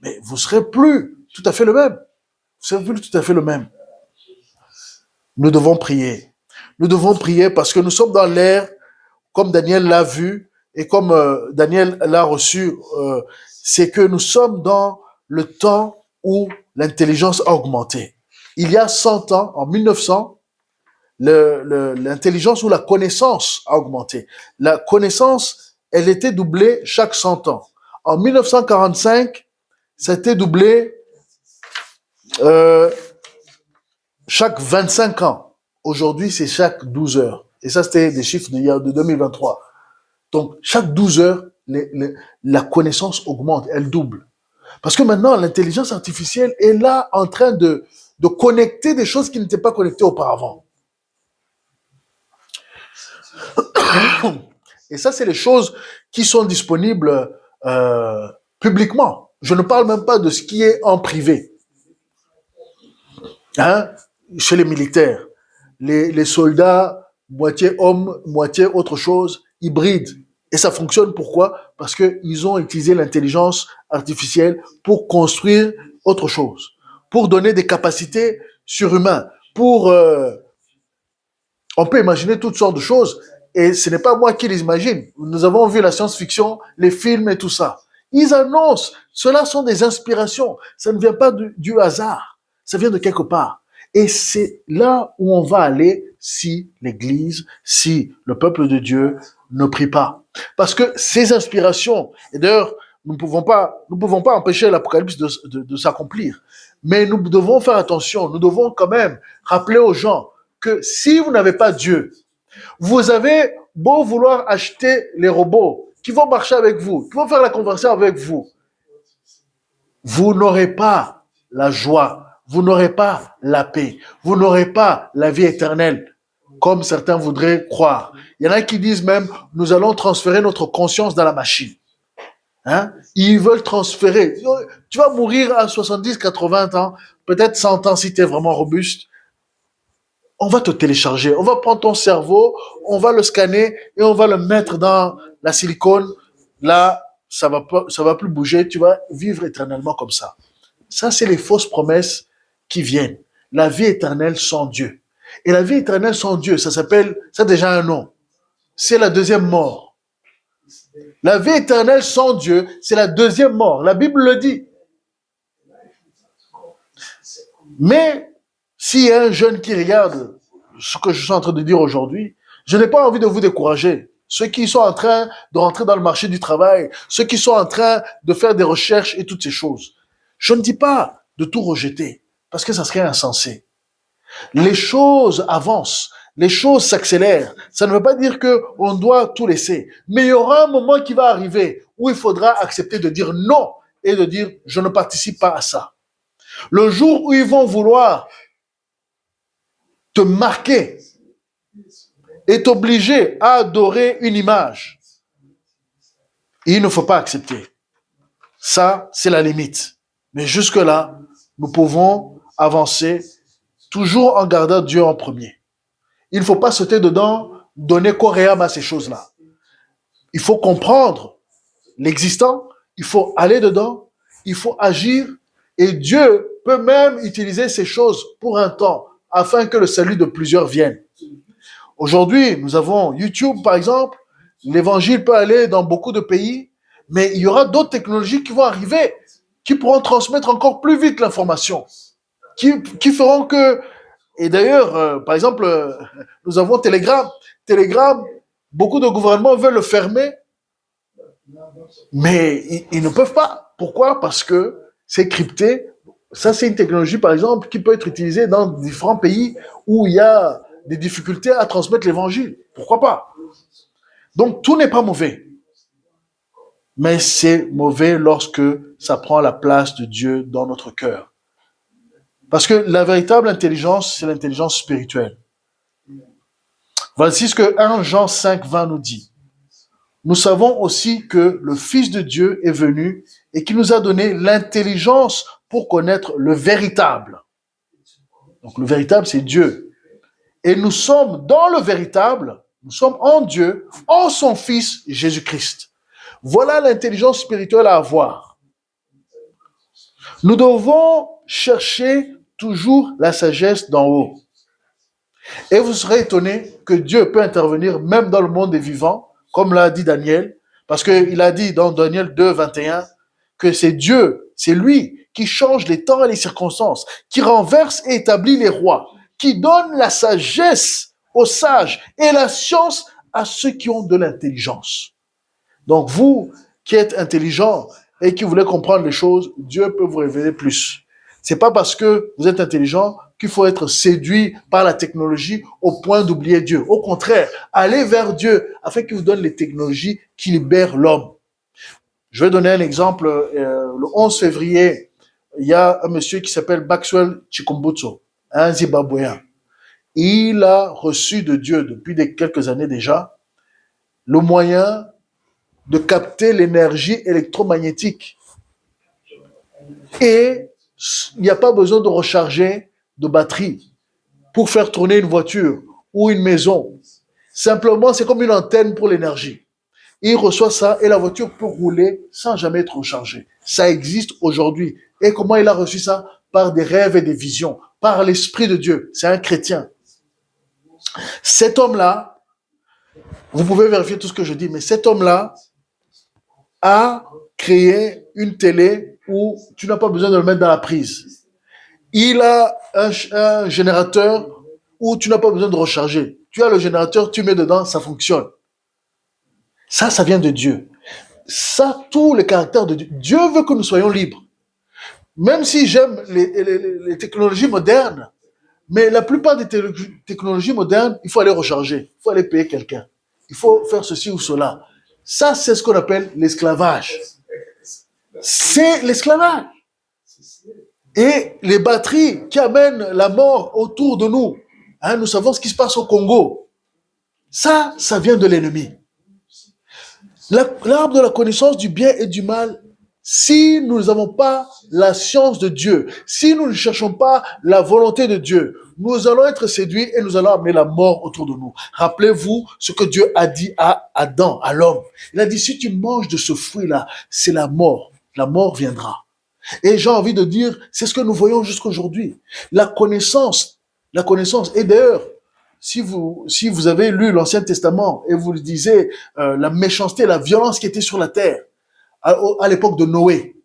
Mais vous serez plus tout à fait le même. Vous serez plus tout à fait le même. Nous devons prier. Nous devons prier parce que nous sommes dans l'ère, comme Daniel l'a vu et comme Daniel l'a reçu, c'est que nous sommes dans le temps où l'intelligence a augmenté. Il y a 100 ans, en 1900, l'intelligence ou la connaissance a augmenté. La connaissance, elle était doublée chaque 100 ans. En 1945, ça a été doublé chaque 25 ans. Aujourd'hui, c'est chaque 12 heures. Et ça, c'était des chiffres de 2023. Donc, chaque 12 heures, la connaissance augmente, elle double. Parce que maintenant, l'intelligence artificielle est là en train de connecter des choses qui n'étaient pas connectées auparavant. Et ça, c'est les choses qui sont disponibles publiquement. Je ne parle même pas de ce qui est en privé. Hein? Chez les militaires, les soldats, moitié hommes, moitié autre chose, hybrides. Et ça fonctionne pourquoi? Parce qu'ils ont utilisé l'intelligence artificielle pour construire autre chose, pour donner des capacités surhumaines, pour... on peut imaginer toutes sortes de choses, et ce n'est pas moi qui les imagine. Nous avons vu la science-fiction, les films et tout ça. Ils annoncent, cela sont des inspirations, ça ne vient pas du hasard, ça vient de quelque part. Et c'est là où on va aller si l'Église, si le peuple de Dieu ne prie pas. Parce que ces inspirations, et d'ailleurs, nous ne pouvons pas empêcher l'Apocalypse de s'accomplir, mais nous devons faire attention, nous devons quand même rappeler aux gens que si vous n'avez pas Dieu, vous avez beau vouloir acheter les robots qui vont marcher avec vous, qui vont faire la conversation avec vous, vous n'aurez pas la joie, vous n'aurez pas la paix, vous n'aurez pas la vie éternelle, comme certains voudraient croire. Il y en a qui disent même, nous allons transférer notre conscience dans la machine. Hein? Ils veulent transférer. Tu vas mourir à 70, 80 ans, peut-être 100 ans si tu es vraiment robuste. On va te télécharger, on va prendre ton cerveau, on va le scanner et on va le mettre dans la silicone. Là, ça va plus bouger, tu vas vivre éternellement comme ça. Ça, c'est les fausses promesses qui viennent. La vie éternelle sans Dieu. Et la vie éternelle sans Dieu, ça a déjà un nom. C'est la deuxième mort. La vie éternelle sans Dieu, c'est la deuxième mort. La Bible le dit. Mais s'il y a un jeune qui regarde ce que je suis en train de dire aujourd'hui, je n'ai pas envie de vous décourager. Ceux qui sont en train de rentrer dans le marché du travail, ceux qui sont en train de faire des recherches et toutes ces choses. Je ne dis pas de tout rejeter, parce que ça serait insensé. Les choses avancent, les choses s'accélèrent. Ça ne veut pas dire qu'on doit tout laisser. Mais il y aura un moment qui va arriver où il faudra accepter de dire non et de dire je ne participe pas à ça. Le jour où ils vont vouloir te marquer et t'obliger à adorer une image, il ne faut pas accepter. Ça, c'est la limite. Mais jusque-là, nous pouvons avancer toujours en gardant Dieu en premier. Il ne faut pas sauter dedans, donner corps et âme à ces choses-là. Il faut comprendre l'existant, il faut aller dedans, il faut agir, et Dieu peut même utiliser ces choses pour un temps, afin que le salut de plusieurs vienne. Aujourd'hui, nous avons YouTube, par exemple, l'évangile peut aller dans beaucoup de pays, mais il y aura d'autres technologies qui vont arriver, qui pourront transmettre encore plus vite l'information, qui feront que... Et d'ailleurs, par exemple, nous avons Telegram. Telegram, beaucoup de gouvernements veulent le fermer, mais ils ne peuvent pas. Pourquoi? Parce que c'est crypté. Ça, c'est une technologie, par exemple, qui peut être utilisée dans différents pays où il y a des difficultés à transmettre l'évangile. Pourquoi pas? Donc, tout n'est pas mauvais. Mais c'est mauvais lorsque ça prend la place de Dieu dans notre cœur. Parce que la véritable intelligence, c'est l'intelligence spirituelle. Voici ce que 1 Jean 5, 20 nous dit. Nous savons aussi que le Fils de Dieu est venu et qu'il nous a donné l'intelligence pour connaître le véritable. Donc le véritable, c'est Dieu. Et nous sommes dans le véritable, nous sommes en Dieu, en son Fils Jésus-Christ. Voilà l'intelligence spirituelle à avoir. Nous devons chercher toujours la sagesse d'en haut. Et vous serez étonné que Dieu peut intervenir même dans le monde des vivants, comme l'a dit Daniel, parce qu'il a dit dans Daniel 2, 21, que c'est Dieu, c'est lui qui change les temps et les circonstances, qui renverse et établit les rois, qui donne la sagesse aux sages et la science à ceux qui ont de l'intelligence. Donc vous qui êtes intelligents et qui voulez comprendre les choses, Dieu peut vous révéler plus. C'est pas parce que vous êtes intelligent qu'il faut être séduit par la technologie au point d'oublier Dieu. Au contraire, allez vers Dieu afin qu'il vous donne les technologies qui libèrent l'homme. Je vais donner un exemple. Le 11 février, il y a un monsieur qui s'appelle Maxwell Chikumbutso, un Zimbabwéen. Il a reçu de Dieu depuis quelques années déjà le moyen de capter l'énergie électromagnétique. Et il n'y a pas besoin de recharger de batterie pour faire tourner une voiture ou une maison. Simplement, c'est comme une antenne pour l'énergie. Il reçoit ça et la voiture peut rouler sans jamais être rechargée. Ça existe aujourd'hui. Et comment il a reçu ça? Par des rêves et des visions, par l'Esprit de Dieu. C'est un chrétien. Cet homme-là, vous pouvez vérifier tout ce que je dis, mais cet homme-là a créé une télé où tu n'as pas besoin de le mettre dans la prise. Il a un générateur où tu n'as pas besoin de recharger. Tu as le générateur, tu mets dedans, ça fonctionne. Ça vient de Dieu. Ça, tout le caractère de Dieu. Dieu veut que nous soyons libres. Même si j'aime les technologies modernes, mais la plupart des technologies modernes, il faut aller recharger, il faut aller payer quelqu'un, il faut faire ceci ou cela. Ça, c'est ce qu'on appelle l'esclavage. C'est l'esclavage. Et les batteries qui amènent la mort autour de nous, nous savons ce qui se passe au Congo. Ça vient de l'ennemi. L'arbre de la connaissance du bien et du mal, si nous n'avons pas la science de Dieu, si nous ne cherchons pas la volonté de Dieu, nous allons être séduits et nous allons amener la mort autour de nous. Rappelez-vous ce que Dieu a dit à Adam, à l'homme. Il a dit, si tu manges de ce fruit-là, c'est la mort. La mort viendra. Et j'ai envie de dire, c'est ce que nous voyons jusqu'aujourd'hui. La connaissance. Et d'ailleurs, si vous avez lu l'Ancien Testament et vous lisez la méchanceté, la violence qui était sur la terre à l'époque de Noé,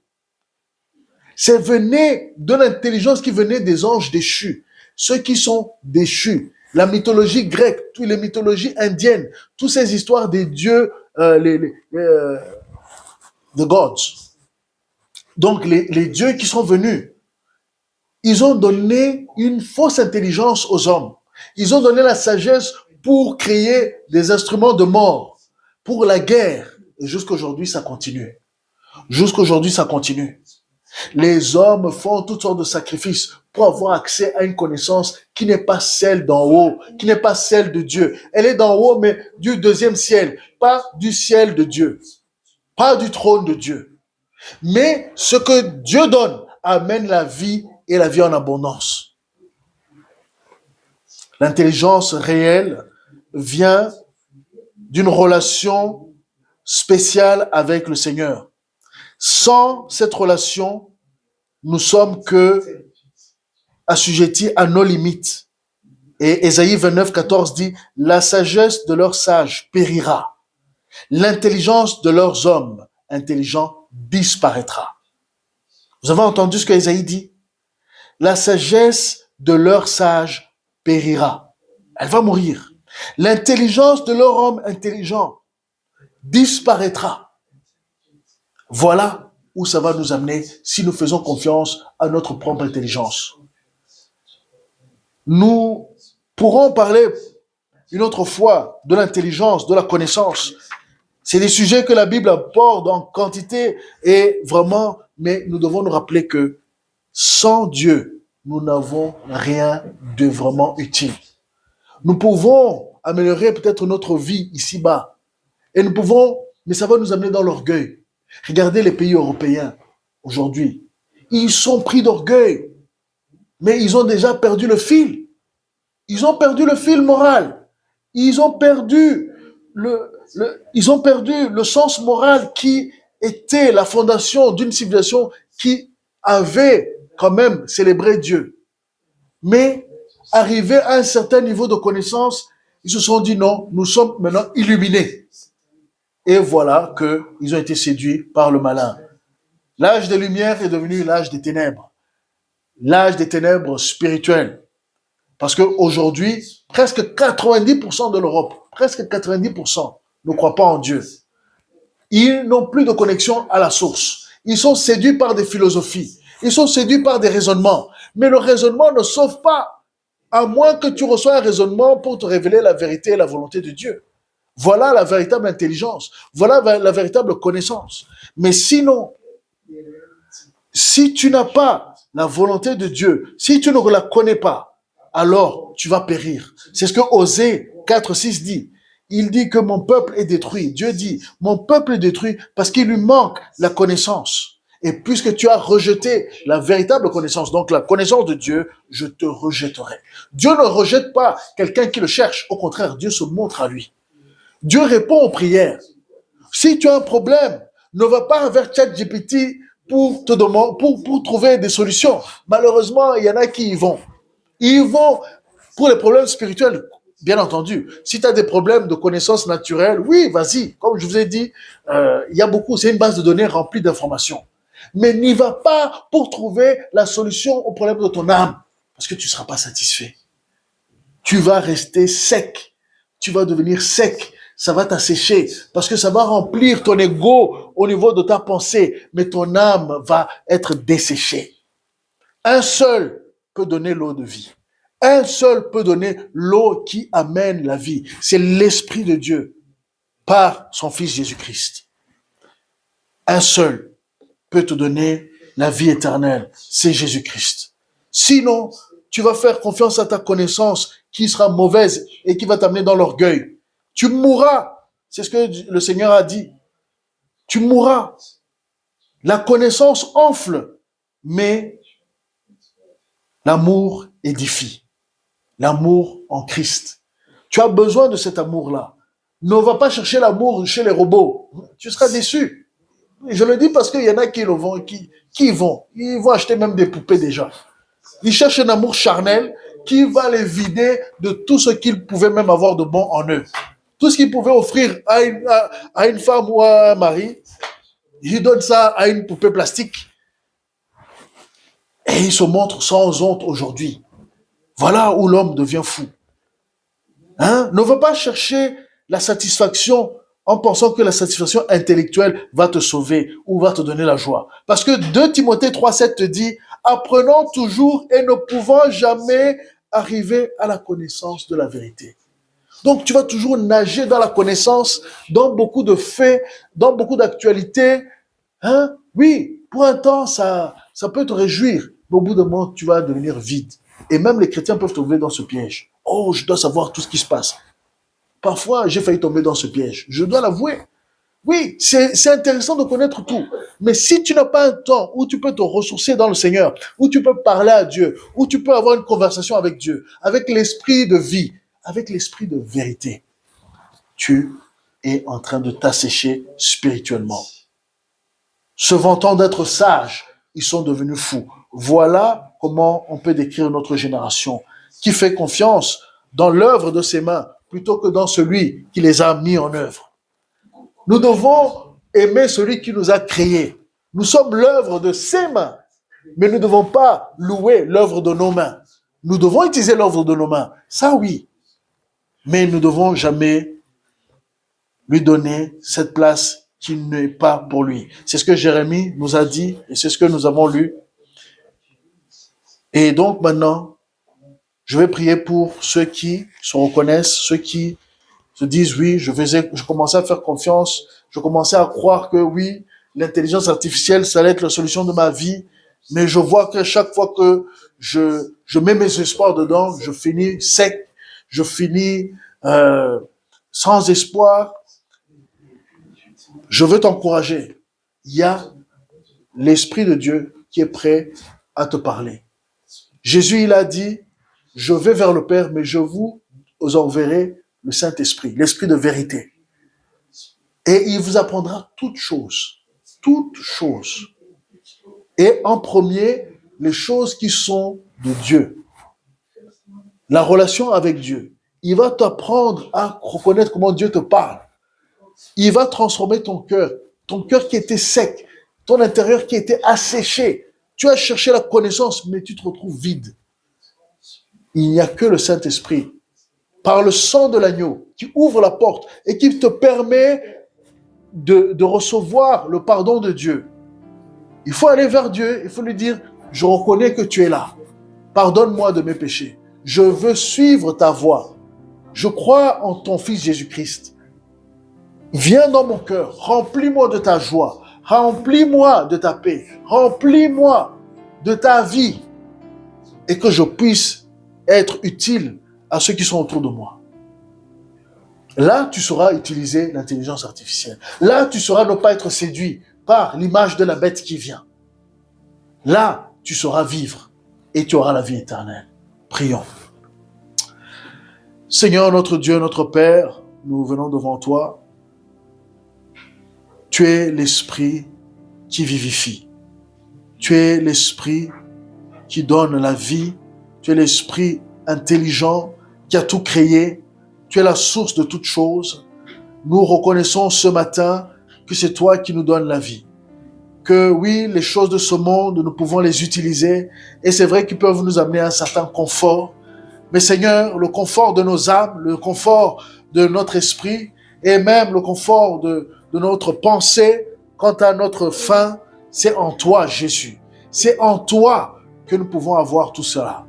c'est venait de l'intelligence qui venait des anges déchus, ceux qui sont déchus. La mythologie grecque, toutes les mythologies indiennes, toutes ces histoires des dieux, the gods. Donc les dieux qui sont venus Ils ont donné une fausse intelligence aux hommes. Ils ont donné la sagesse pour créer des instruments de mort, pour la guerre. Et jusqu'à aujourd'hui, ça continue. Jusqu'à aujourd'hui, ça continue. Les hommes font toutes sortes de sacrifices pour avoir accès à une connaissance qui n'est pas celle d'en haut, qui n'est pas celle de Dieu. Elle est d'en haut, mais du deuxième ciel, pas du ciel de Dieu, pas du trône de Dieu. Mais ce que Dieu donne amène la vie et la vie en abondance. L'intelligence réelle vient d'une relation spéciale avec le Seigneur. Sans cette relation, nous sommes que assujettis à nos limites. Et Ésaïe 29, 14 dit, la sagesse de leurs sages périra. L'intelligence de leurs hommes intelligents disparaîtra. Vous avez entendu ce que Ésaïe dit? La sagesse de leurs sages périra. Elle va mourir. L'intelligence de leur homme intelligent disparaîtra. Voilà où ça va nous amener si nous faisons confiance à notre propre intelligence. Nous pourrons parler une autre fois de l'intelligence, de la connaissance. C'est des sujets que la Bible aborde en quantité et vraiment, mais nous devons nous rappeler que sans Dieu, nous n'avons rien de vraiment utile. Nous pouvons améliorer peut-être notre vie ici-bas et nous pouvons, mais ça va nous amener dans l'orgueil. Regardez les pays européens aujourd'hui. Ils sont pris d'orgueil, mais ils ont déjà perdu le fil. Ils ont perdu le fil moral. Ils ont perdu le sens moral qui était la fondation d'une civilisation qui avait quand même célébré Dieu. Mais arrivé à un certain niveau de connaissance, ils se sont dit non, nous sommes maintenant illuminés. Et voilà qu'ils ont été séduits par le malin. L'âge des Lumières est devenu l'âge des ténèbres. L'âge des ténèbres spirituelles. Parce qu'aujourd'hui, presque 90% de l'Europe, presque 90% ne croient pas en Dieu. Ils n'ont plus de connexion à la source. Ils sont séduits par des philosophies. Ils sont séduits par des raisonnements. Mais le raisonnement ne sauve pas, à moins que tu reçoives un raisonnement pour te révéler la vérité et la volonté de Dieu. Voilà la véritable intelligence. Voilà la véritable connaissance. Mais sinon, si tu n'as pas la volonté de Dieu, si tu ne la connais pas, alors tu vas périr. C'est ce que Osée 4:6 dit. Il dit que mon peuple est détruit. Dieu dit, mon peuple est détruit parce qu'il lui manque la connaissance. Et puisque tu as rejeté la véritable connaissance, donc la connaissance de Dieu, je te rejetterai. Dieu ne rejette pas quelqu'un qui le cherche. Au contraire, Dieu se montre à lui. Dieu répond aux prières. Si tu as un problème, ne va pas vers ChatGPT pour te demander, pour trouver des solutions. Malheureusement, il y en a qui y vont. Ils vont pour les problèmes spirituels, bien entendu. Si tu as des problèmes de connaissances naturelles, oui, vas-y. Comme je vous ai dit, il y a beaucoup, c'est une base de données remplie d'informations. Mais n'y va pas pour trouver la solution au problème de ton âme, parce que tu ne seras pas satisfait. Tu vas rester sec. Tu vas devenir sec. Ça va t'assécher parce que ça va remplir ton ego au niveau de ta pensée, mais ton âme va être desséchée. Un seul peut donner l'eau de vie. Un seul peut donner l'eau qui amène la vie. C'est l'Esprit de Dieu par son Fils Jésus-Christ. Un seul peut te donner la vie éternelle. C'est Jésus-Christ. Sinon, tu vas faire confiance à ta connaissance qui sera mauvaise et qui va t'amener dans l'orgueil. Tu mourras. C'est ce que le Seigneur a dit. Tu mourras. La connaissance enfle, mais l'amour édifie. L'amour en Christ. Tu as besoin de cet amour-là. Ne va pas chercher l'amour chez les robots. Tu seras déçu. Je le dis parce qu'il y en a qui le vont, qui vont. Ils vont acheter même des poupées déjà. Ils cherchent un amour charnel qui va les vider de tout ce qu'ils pouvaient même avoir de bon en eux. Tout ce qu'ils pouvaient offrir à une femme ou à un mari, ils donnent ça à une poupée plastique. Et ils se montrent sans honte aujourd'hui. Voilà où l'homme devient fou. Ne va pas chercher la satisfaction en pensant que la satisfaction intellectuelle va te sauver ou va te donner la joie. Parce que 2 Timothée 3,7 te dit, apprenant toujours et ne pouvant jamais arriver à la connaissance de la vérité. Donc, tu vas toujours nager dans la connaissance, dans beaucoup de faits, dans beaucoup d'actualités. Hein? Oui, pour un temps, ça peut te réjouir, mais au bout d'un moment, tu vas devenir vide. Et même les chrétiens peuvent tomber dans ce piège. Oh, je dois savoir tout ce qui se passe. Parfois, j'ai failli tomber dans ce piège. Je dois l'avouer. Oui, c'est intéressant de connaître tout. Mais si tu n'as pas un temps où tu peux te ressourcer dans le Seigneur, où tu peux parler à Dieu, où tu peux avoir une conversation avec Dieu, avec l'esprit de vie, avec l'esprit de vérité, tu es en train de t'assécher spirituellement. Se vantant d'être sages, ils sont devenus fous. Voilà comment on peut décrire notre génération, qui fait confiance dans l'œuvre de ses mains plutôt que dans celui qui les a mis en œuvre. Nous devons aimer celui qui nous a créés. Nous sommes l'œuvre de ses mains, mais nous ne devons pas louer l'œuvre de nos mains. Nous devons utiliser l'œuvre de nos mains, ça oui, mais nous ne devons jamais lui donner cette place qui n'est pas pour lui. C'est ce que Jérémie nous a dit et c'est ce que nous avons lu. Et donc maintenant, je vais prier pour ceux qui se reconnaissent, ceux qui se disent oui, je commençais à faire confiance, je commençais à croire que oui, l'intelligence artificielle, ça allait être la solution de ma vie, mais je vois que chaque fois que je mets mes espoirs dedans, je finis sec, je finis sans espoir. Je veux t'encourager. Il y a l'Esprit de Dieu qui est prêt à te parler. Jésus, il a dit, je vais vers le Père, mais je vous enverrai le Saint-Esprit, l'Esprit de vérité. Et il vous apprendra toutes choses. Toutes choses. Et en premier, les choses qui sont de Dieu. La relation avec Dieu. Il va t'apprendre à reconnaître comment Dieu te parle. Il va transformer ton cœur qui était sec, ton intérieur qui était asséché. Tu as cherché la connaissance, mais tu te retrouves vide. Il n'y a que le Saint-Esprit, par le sang de l'agneau, qui ouvre la porte et qui te permet de recevoir le pardon de Dieu. Il faut aller vers Dieu, il faut lui dire, je reconnais que tu es là. Pardonne-moi de mes péchés. Je veux suivre ta voie. Je crois en ton Fils Jésus-Christ. Viens dans mon cœur, remplis-moi de ta joie, remplis-moi de ta paix, remplis-moi de ta vie et que je puisse être utile à ceux qui sont autour de moi. Là, tu sauras utiliser l'intelligence artificielle. Là, tu sauras ne pas être séduit par l'image de la bête qui vient. Là, tu sauras vivre et tu auras la vie éternelle. Prions. Seigneur, notre Dieu, notre Père, nous venons devant toi. Tu es l'Esprit qui vivifie. Tu es l'Esprit qui donne la vie. Tu es l'Esprit intelligent qui a tout créé. Tu es la source de toutes choses. Nous reconnaissons ce matin que c'est toi qui nous donnes la vie. Que oui, les choses de ce monde, nous pouvons les utiliser. Et c'est vrai qu'ils peuvent nous amener à un certain confort. Mais Seigneur, le confort de nos âmes, le confort de notre esprit et même le confort de notre pensée quant à notre fin, c'est en toi, Jésus. C'est en toi que nous pouvons avoir tout cela.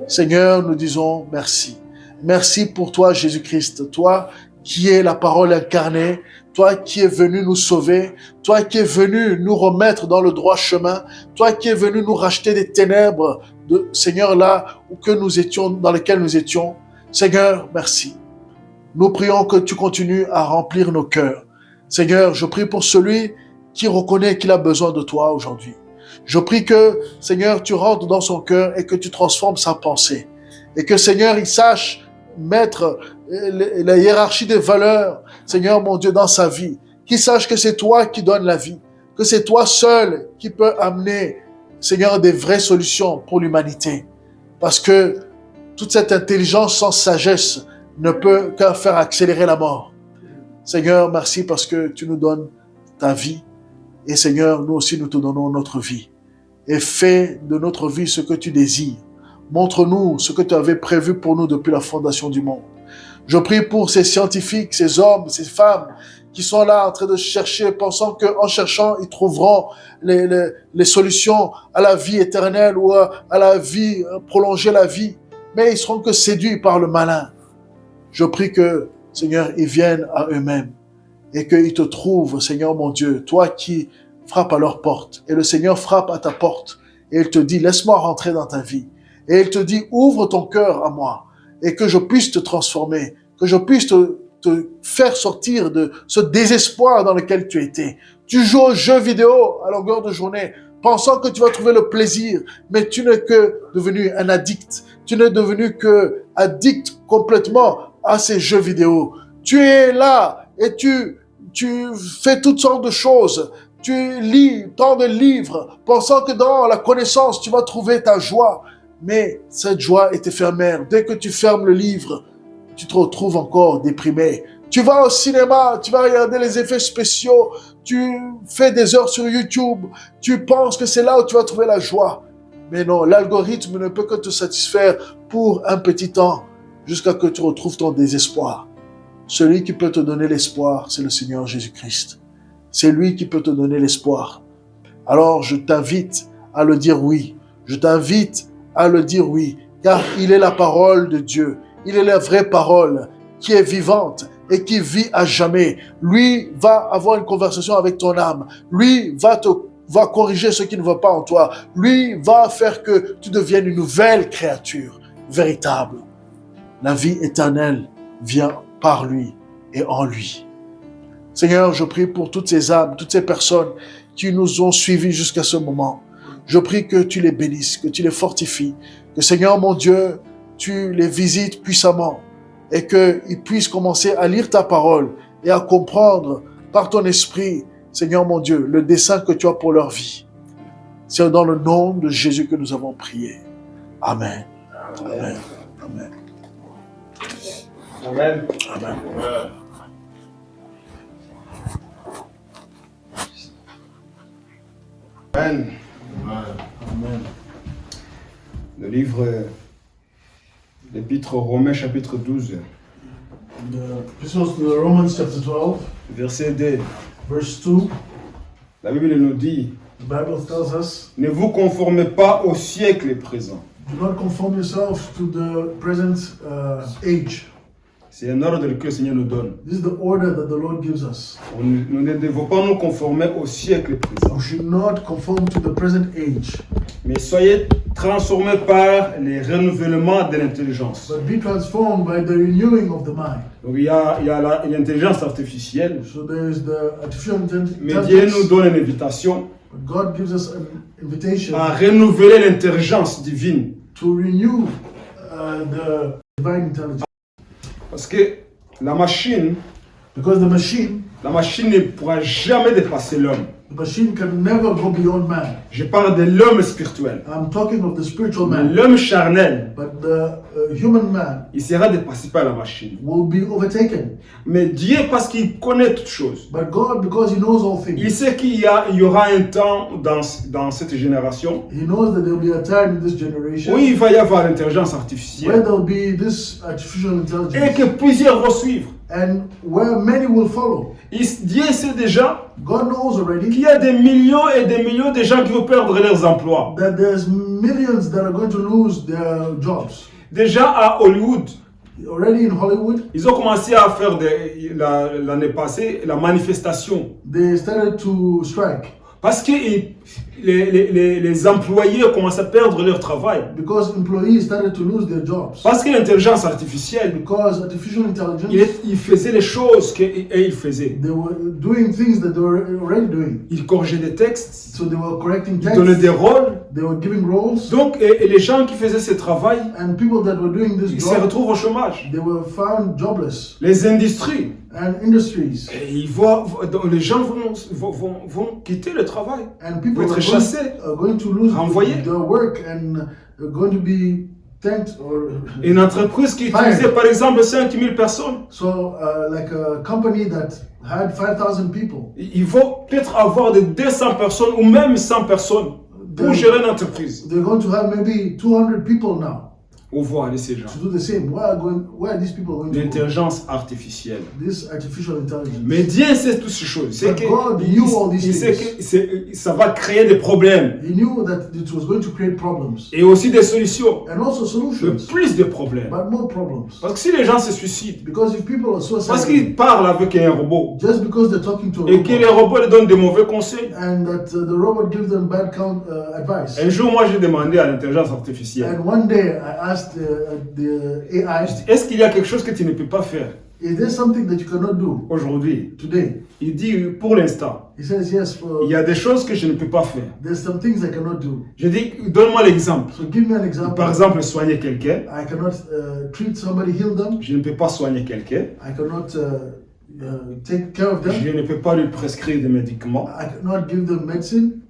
Seigneur, nous disons merci. Merci pour toi, Jésus-Christ. Toi qui es la parole incarnée, toi qui es venu nous sauver, toi qui es venu nous remettre dans le droit chemin, toi qui es venu nous racheter des ténèbres, Seigneur, là où que nous étions, dans lesquelles nous étions. Seigneur, merci. Nous prions que tu continues à remplir nos cœurs. Seigneur, je prie pour celui qui reconnaît qu'il a besoin de toi aujourd'hui. Je prie que, Seigneur, tu rentres dans son cœur et que tu transformes sa pensée. Et que, Seigneur, il sache mettre la hiérarchie des valeurs, Seigneur, mon Dieu, dans sa vie. Qu'il sache que c'est toi qui donnes la vie. Que c'est toi seul qui peux amener, Seigneur, des vraies solutions pour l'humanité. Parce que toute cette intelligence sans sagesse ne peut qu'à faire accélérer la mort. Seigneur, merci parce que tu nous donnes ta vie. Et Seigneur, nous aussi, nous te donnons notre vie. Et fais de notre vie ce que tu désires. Montre-nous ce que tu avais prévu pour nous depuis la fondation du monde. Je prie pour ces scientifiques, ces hommes, ces femmes qui sont là en train de chercher, pensant qu'en cherchant, ils trouveront les solutions à la vie éternelle ou à la vie, prolonger la vie. Mais ils seront que séduits par le malin. Je prie que, Seigneur, ils viennent à eux-mêmes et qu'ils te trouvent, Seigneur mon Dieu, toi qui frappes à leur porte. Et le Seigneur frappe à ta porte et il te dit, laisse-moi rentrer dans ta vie. Et il te dit, ouvre ton cœur à moi et que je puisse te transformer, que je puisse te faire sortir de ce désespoir dans lequel tu étais. Tu joues aux jeux vidéo à longueur de journée, pensant que tu vas trouver le plaisir, mais tu n'es que devenu un addict. Tu n'es devenu que addict complètement à ces jeux vidéo. Tu es là et tu fais toutes sortes de choses. Tu lis tant de livres, pensant que dans la connaissance, tu vas trouver ta joie. Mais cette joie est éphémère. Dès que tu fermes le livre, tu te retrouves encore déprimé. Tu vas au cinéma, tu vas regarder les effets spéciaux, tu fais des heures sur YouTube, tu penses que c'est là où tu vas trouver la joie. Mais non, l'algorithme ne peut que te satisfaire pour un petit temps, jusqu'à que tu retrouves ton désespoir. Celui qui peut te donner l'espoir, c'est le Seigneur Jésus-Christ. C'est lui qui peut te donner l'espoir. Alors je t'invite à le dire oui. Je t'invite à le dire oui, car il est la parole de Dieu. Il est la vraie parole qui est vivante et qui vit à jamais. Lui va avoir une conversation avec ton âme. Lui va corriger ce qui ne va pas en toi. Lui va faire que tu deviennes une nouvelle créature véritable. La vie éternelle vient par lui et en lui. Seigneur, je prie pour toutes ces âmes, toutes ces personnes qui nous ont suivis jusqu'à ce moment. Je prie que tu les bénisses, que tu les fortifies, que Seigneur mon Dieu, tu les visites puissamment et qu'ils puissent commencer à lire ta parole et à comprendre par ton esprit, Seigneur mon Dieu, le dessein que tu as pour leur vie. C'est dans le nom de Jésus que nous avons prié. Amen. Amen. Amen. Amen. Amen. Amen. Amen. Le livre, l'épître aux Romains chapitre 12, The Epistle to Romans chapter 12, verset 2. verse 2, La Bible nous dit, the Bible tells us, ne vous conformez pas au siècle présent. do not conform yourself to the present age. C'est un ordre que le Seigneur nous donne. This is the order that the Lord gives us. Nous ne devons pas nous conformer au siècle présent, We should not conform to the present age, mais soyez transformés par les renouvellements de l'intelligence. but be transformed by the renewing of the mind. Donc il y a l'intelligence artificielle, So there is the artificial mais Dieu nous intelligence. donne une invitation But God gives us an invitation à renouveler l'intelligence divine. to renew the divine intelligence. Parce que la machine Because the machine ne pourra jamais dépasser l'homme. The machine can never go beyond man. Je parle de l'homme spirituel. I'm talking of the spiritual Mais man. l'homme charnel, But the human man il sera dépassé par la machine. will be overtaken. Mais Dieu, parce qu'il connaît toutes choses, But God, because He knows all il things, sait qu'il y aura un temps dans cette génération He knows that there will be a time in this generation où il va y avoir l'intelligence where artificielle there will be this artificial et intelligence que plusieurs vont suivre. and where many will follow. Dieu sait déjà God knows already qu'il y a des millions et des millions de gens qui vont perdre leurs emplois. that there's millions that are going to lose their jobs. Déjà à Hollywood, Already in Hollywood, ils ont commencé à faire l'année passée la manifestation. they started to strike Parce que les employés ont commencé à perdre leur travail. because employees started to lose their jobs. Parce que l'intelligence artificielle, Because artificial intelligence, il faisait les choses qu'ils faisaient. they were doing things that they were already doing. Il corrigeait des textes, So they were correcting il donnait texts, des rôles. they were giving roles, Donc, et les gens qui faisaient ce travail, and people that were doing this ils se job, retrouvent au chômage. they were found jobless. Les industries, And industries, et les gens vont quitter le travail. and people Être are chassés, going to lose renvoyés. their work and are going to be thanked or Une entreprise qui utilisait par exemple 5000 personnes, so like a company that had 5,000 people. il faut peut-être avoir de 200 personnes ou même 100 personnes pour gérer une entreprise. They're going to have maybe 200 people now. au voir de ces gens. to do the same. Why are these people going to go? L'intelligence artificielle. This artificial intelligence. Mais Dieu sait toutes ces choses. C'est But que God knew all these il sait things. que ça va créer des problèmes He knew that it was going to create problems et aussi des solutions. and also Le solutions, plus de problèmes. but more problems. Parce que si les gens se suicident, Because if people are parce suicidal, qu'ils parlent avec un robot just because they're talking to a et que les robot robots leur donnent des mauvais conseils. and that the robot gives them bad advice. Un jour, moi, j'ai demandé à l'intelligence artificielle, And one day I asked the AI, est-ce qu'il y a quelque chose que tu ne peux pas faire is there something that you cannot do aujourd'hui? today? Il dit, pour l'instant, He says, yes, il y a des choses que je ne peux pas faire. there's some things I cannot do. Je dis, donne-moi l'exemple. So give me an example. Par exemple, soigner quelqu'un. I cannot treat somebody, heal them. Je ne peux pas soigner quelqu'un. I cannot take care of them. Je ne peux pas lui prescrire des médicaments. I cannot give them medicine,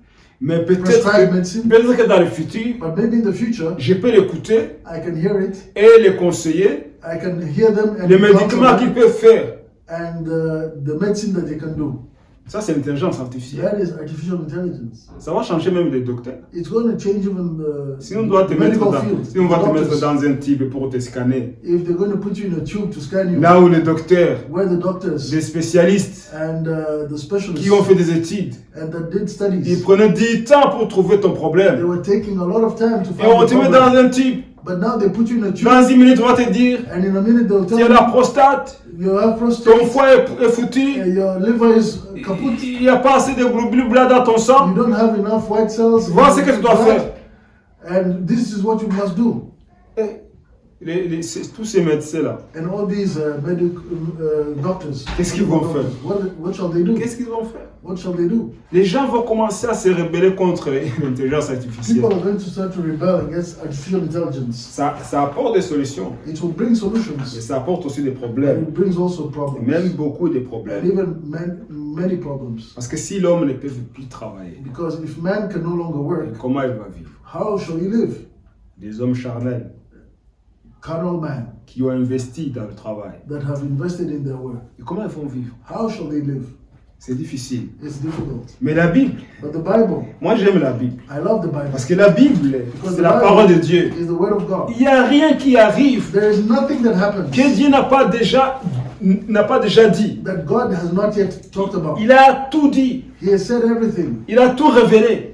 Mais peut-être prescribe medicine. que dans le futur, But maybe in the future, je peux l'écouter I can hear it. et les conseiller I can hear them and les counsel médicaments qu'ils them peuvent faire. and the medicine that they can do. Ça, c'est l'intelligence artificielle. That is artificial intelligence. Ça va changer même les docteurs. It's going to change even Si on doit te the mettre medical dans, field. si on va te mettre Doctors, dans un type pour te scanner, if they're going to put you in a tube to scan you, là où les docteurs, where the doctors des spécialistes and the specialists qui ont fait des études, and that did ils studies, prenaient 10 temps pour trouver ton they problème. were taking a lot of time to Et on find te the met problem. dans un type. But now they put you in a tube, Dans 10 minutes, on va te dire, and in a minute they'll tu tell as la you prostate, you have ton prostate, foie est foutu, your liver is kaput, il n'y a pas assez de globules blancs dans ton you sang. don't have enough white cells. in Voilà ce que tu dois your faire. blood, and this is what you must do. Tous ces médecins-là, And all these doctors, Qu'est-ce qu'ils vont faire? What shall they do? qu'est-ce qu'ils vont faire? What shall they do? Les gens vont commencer à se rebeller contre l'intelligence artificielle. People are going to start to rebel against artificial intelligence. Ça apporte des solutions, It will bring mais solutions, ça apporte aussi des but problèmes, it brings also et problems, même beaucoup de and problèmes. even many problems. Parce que si l'homme ne peut plus travailler, Because if man can no longer work, comment il va vivre? how shall he live? Des hommes charnels Carnal man qui ont investi dans le travail, that have invested in their work, et comment ils vont vivre? how shall they live? C'est difficile. It's difficult. Mais la Bible, But the Bible, moi j'aime la Bible, I love the Bible. parce que la Bible, Because c'est the la Bible parole de Dieu. is the word of God. Il n'y a rien qui arrive There is nothing that happens que Dieu n'a pas déjà dit. that God has not yet talked about. Il a tout dit, He has said everything. il a tout révélé.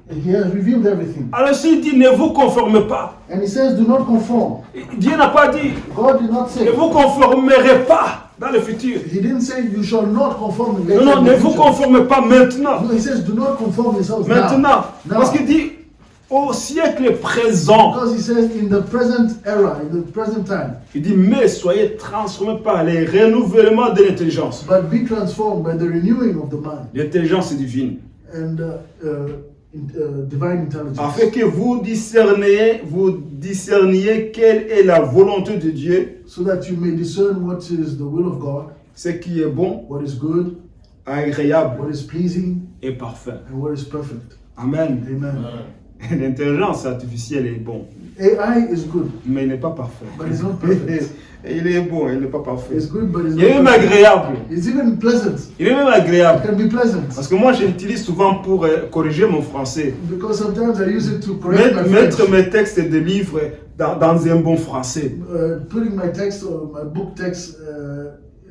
He has revealed everything. Alors s'il dit ne vous conformez pas, And he says, do not conform. Dieu n'a pas dit God did not ne say. vous conformerez pas dans le futur. He didn't say you shall not conform. Non, non, ne vous conformez pas maintenant. No, he says, do not conform yourselves Maintenant. now. Parce qu'il dit au siècle présent. Because he says in the present era, in the present time. Il dit mais soyez transformés par les renouvellements de l'intelligence. But be transformed by the renewing of the mind L'intelligence divine. and divine intelligence. Afin que vous discerniez quelle est la volonté de Dieu, So that you may discern what is the will of God, ce qui est bon, what is good, agréable what is pleasing, et parfait. and what is perfect. Amen. Amen. L'intelligence artificielle est bon, AI is good, mais il n'est pas parfait. but it's not perfect. Il est bon, il n'est pas parfait. It's good, but it's Il est not même perfect. agréable. It's even pleasant. Il est même It agréable. can be pleasant. Parce que moi, je l'utilise souvent pour corriger mon français. Because sometimes I use it to correct my Mettre French. mes textes de livres dans un bon français. Putting my text or my book text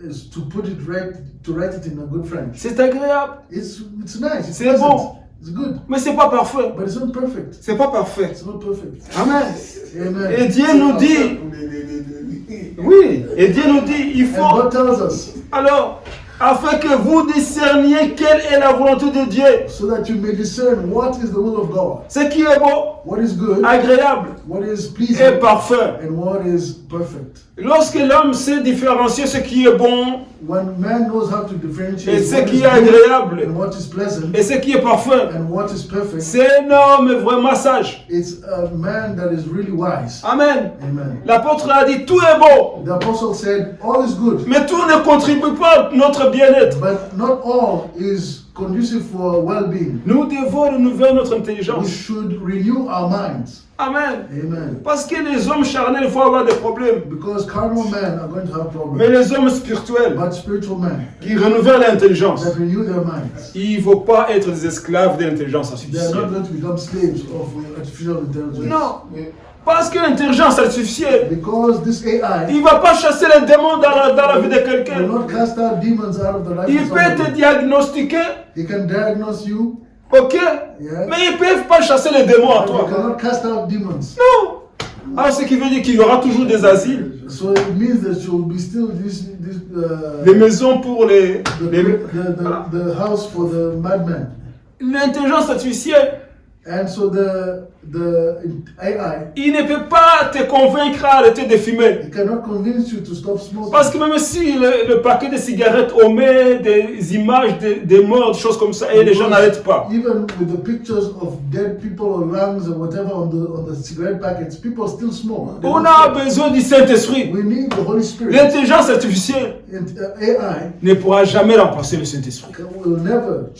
is to put it right, to write it in a good French. C'est agréable. It's nice. It's C'est pleasant. bon. It's good, Mais c'est pas parfait. but it's not perfect. C'est pas parfait. It's not perfect. Amen. Amen. Et Dieu nous dit, oui, et Dieu nous dit, il And faut, God tells us, alors, afin que vous discerniez quelle est la volonté de Dieu, so that you may discern what is the will of God, ce qui est beau, what is good, agréable what is et pleasing, parfait. and what is perfect. Lorsque l'homme sait différencier ce qui est bon When man knows how to et differentiate ce what qui is est good agréable and what is pleasant et ce qui est parfait, and what is perfect, c'est un homme vraiment sage. it's a man that is really wise. Amen. Amen. L'apôtre a dit, tout est beau, The apostle said, all is good, mais tout ne contribue pas à notre bien-être. but not all is conducive for well-being. Nous devons renouveler notre We intelligence. should renew our minds. Amen. Amen. Parce que les hommes charnels vont avoir des problèmes. Because carnal men are going to have Mais problems. les hommes spirituels But spiritual men qui renouvellent l'intelligence, that renew their minds, ils ne vont pas être des esclaves de l'intelligence they are not artificielle. going to become slaves of artificial intelligence. Non. Parce que l'intelligence artificielle, Because this AI il ne va pas chasser les démons dans la vie de will quelqu'un. not cast out demons out of the life Il of peut te somebody. diagnostiquer, He can diagnose you, ok, yeah, mais ils ne peuvent pas chasser les démons à but he toi. cannot cast out demons. Non. Alors, ce qui veut dire qu'il y aura toujours des asiles, So it means that you will be still des maisons pour les the house for the madman. l'intelligence artificielle. And so the AI, Il ne peut pas te convaincre à arrêter de fumer. it cannot convince you to stop smoking. Parce que même si le paquet de cigarettes omet des images des morts, des choses comme ça, et les gens n'arrêtent pas. Even with the pictures of dead people or lungs or whatever on the cigarette packets, people still smoke. They On don't a stop. besoin du Saint-Esprit. We need the Holy Spirit. L'intelligence artificielle And AI ne pourra jamais remplacer le Saint-Esprit. will never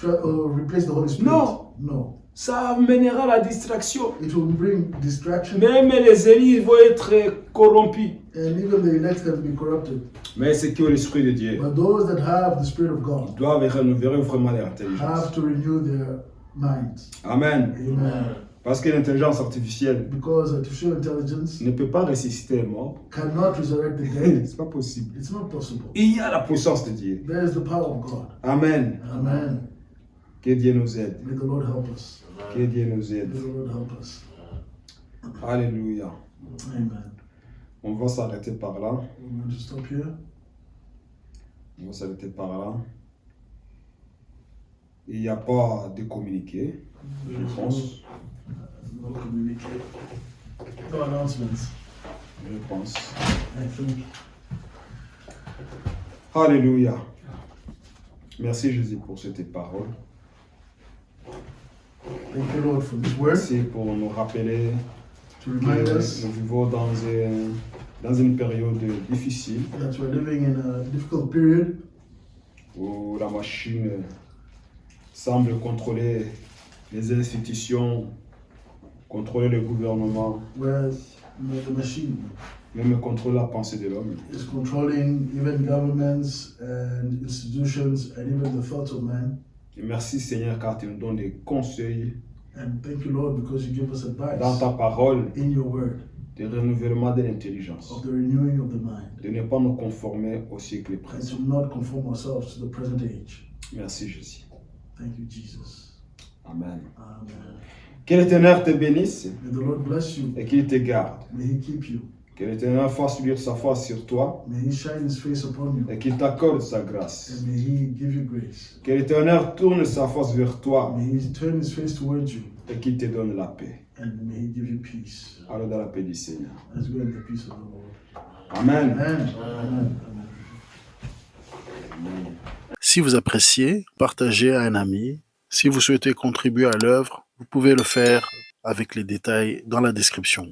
replace the Holy Spirit. No. No. Ça amènera la distraction. It will bring distraction, Même les élus vont être corrompus. and even the elect can be corrupted. Mais ceux qui ont l'Esprit de Dieu But those that have the Spirit of God doivent renouveler vraiment leur intelligence. have to renew their minds. Amen. Amen. Parce que l'intelligence artificielle Because artificial intelligence ne peut pas ressusciter les morts. cannot resurrect the dead. C'est pas possible. It's not possible. Il y a la puissance de Dieu. There is the power of God. Amen. Amen. Que Dieu nous aide. May the Lord help us. Que Dieu nous aide. May the Lord help us. Alléluia. Amen. On va s'arrêter par là. We're going to stop here. On va s'arrêter par là. Il n'y a pas de communiqué, je pense. No communicate. No announcements. Je pense. I think. Alléluia. Merci Jésus pour cette parole. Thank you, Lord, for this word. Merci pour nous rappeler To que remind us nous vivons dans une période difficile that we're living in a difficult period où la machine semble contrôler les institutions, contrôler le gouvernement, where the machine même contrôler la pensée de l'homme. is controlling even governments and institutions and even the thoughts of man. Et merci Seigneur car tu nous donnes des conseils And thank you, Lord, because you give us advice dans ta parole in your word de renouvellement de l'intelligence, of the renewing of the mind de ne pas nous conformer au siècle and présent. to not conform ourselves to the present age. Merci Jésus. Thank you, Jesus. Amen. Amen. Que l'Éternel te bénisse May the Lord bless you. et qu'il te garde. May He keep you. Que l'Éternel fasse luire sa face sur toi May He shine His face upon you. et qu'il t'accorde sa grâce. And may He give you grace. Que l'Éternel tourne sa face vers toi May He turn His face towards you. et qu'il te donne la paix. And may He give you peace. Alors dans la paix du Seigneur. As well as the peace of the Lord. Amen. Amen. Amen. Amen. Si vous appréciez, partagez à un ami. Si vous souhaitez contribuer à l'œuvre, vous pouvez le faire avec les détails dans la description.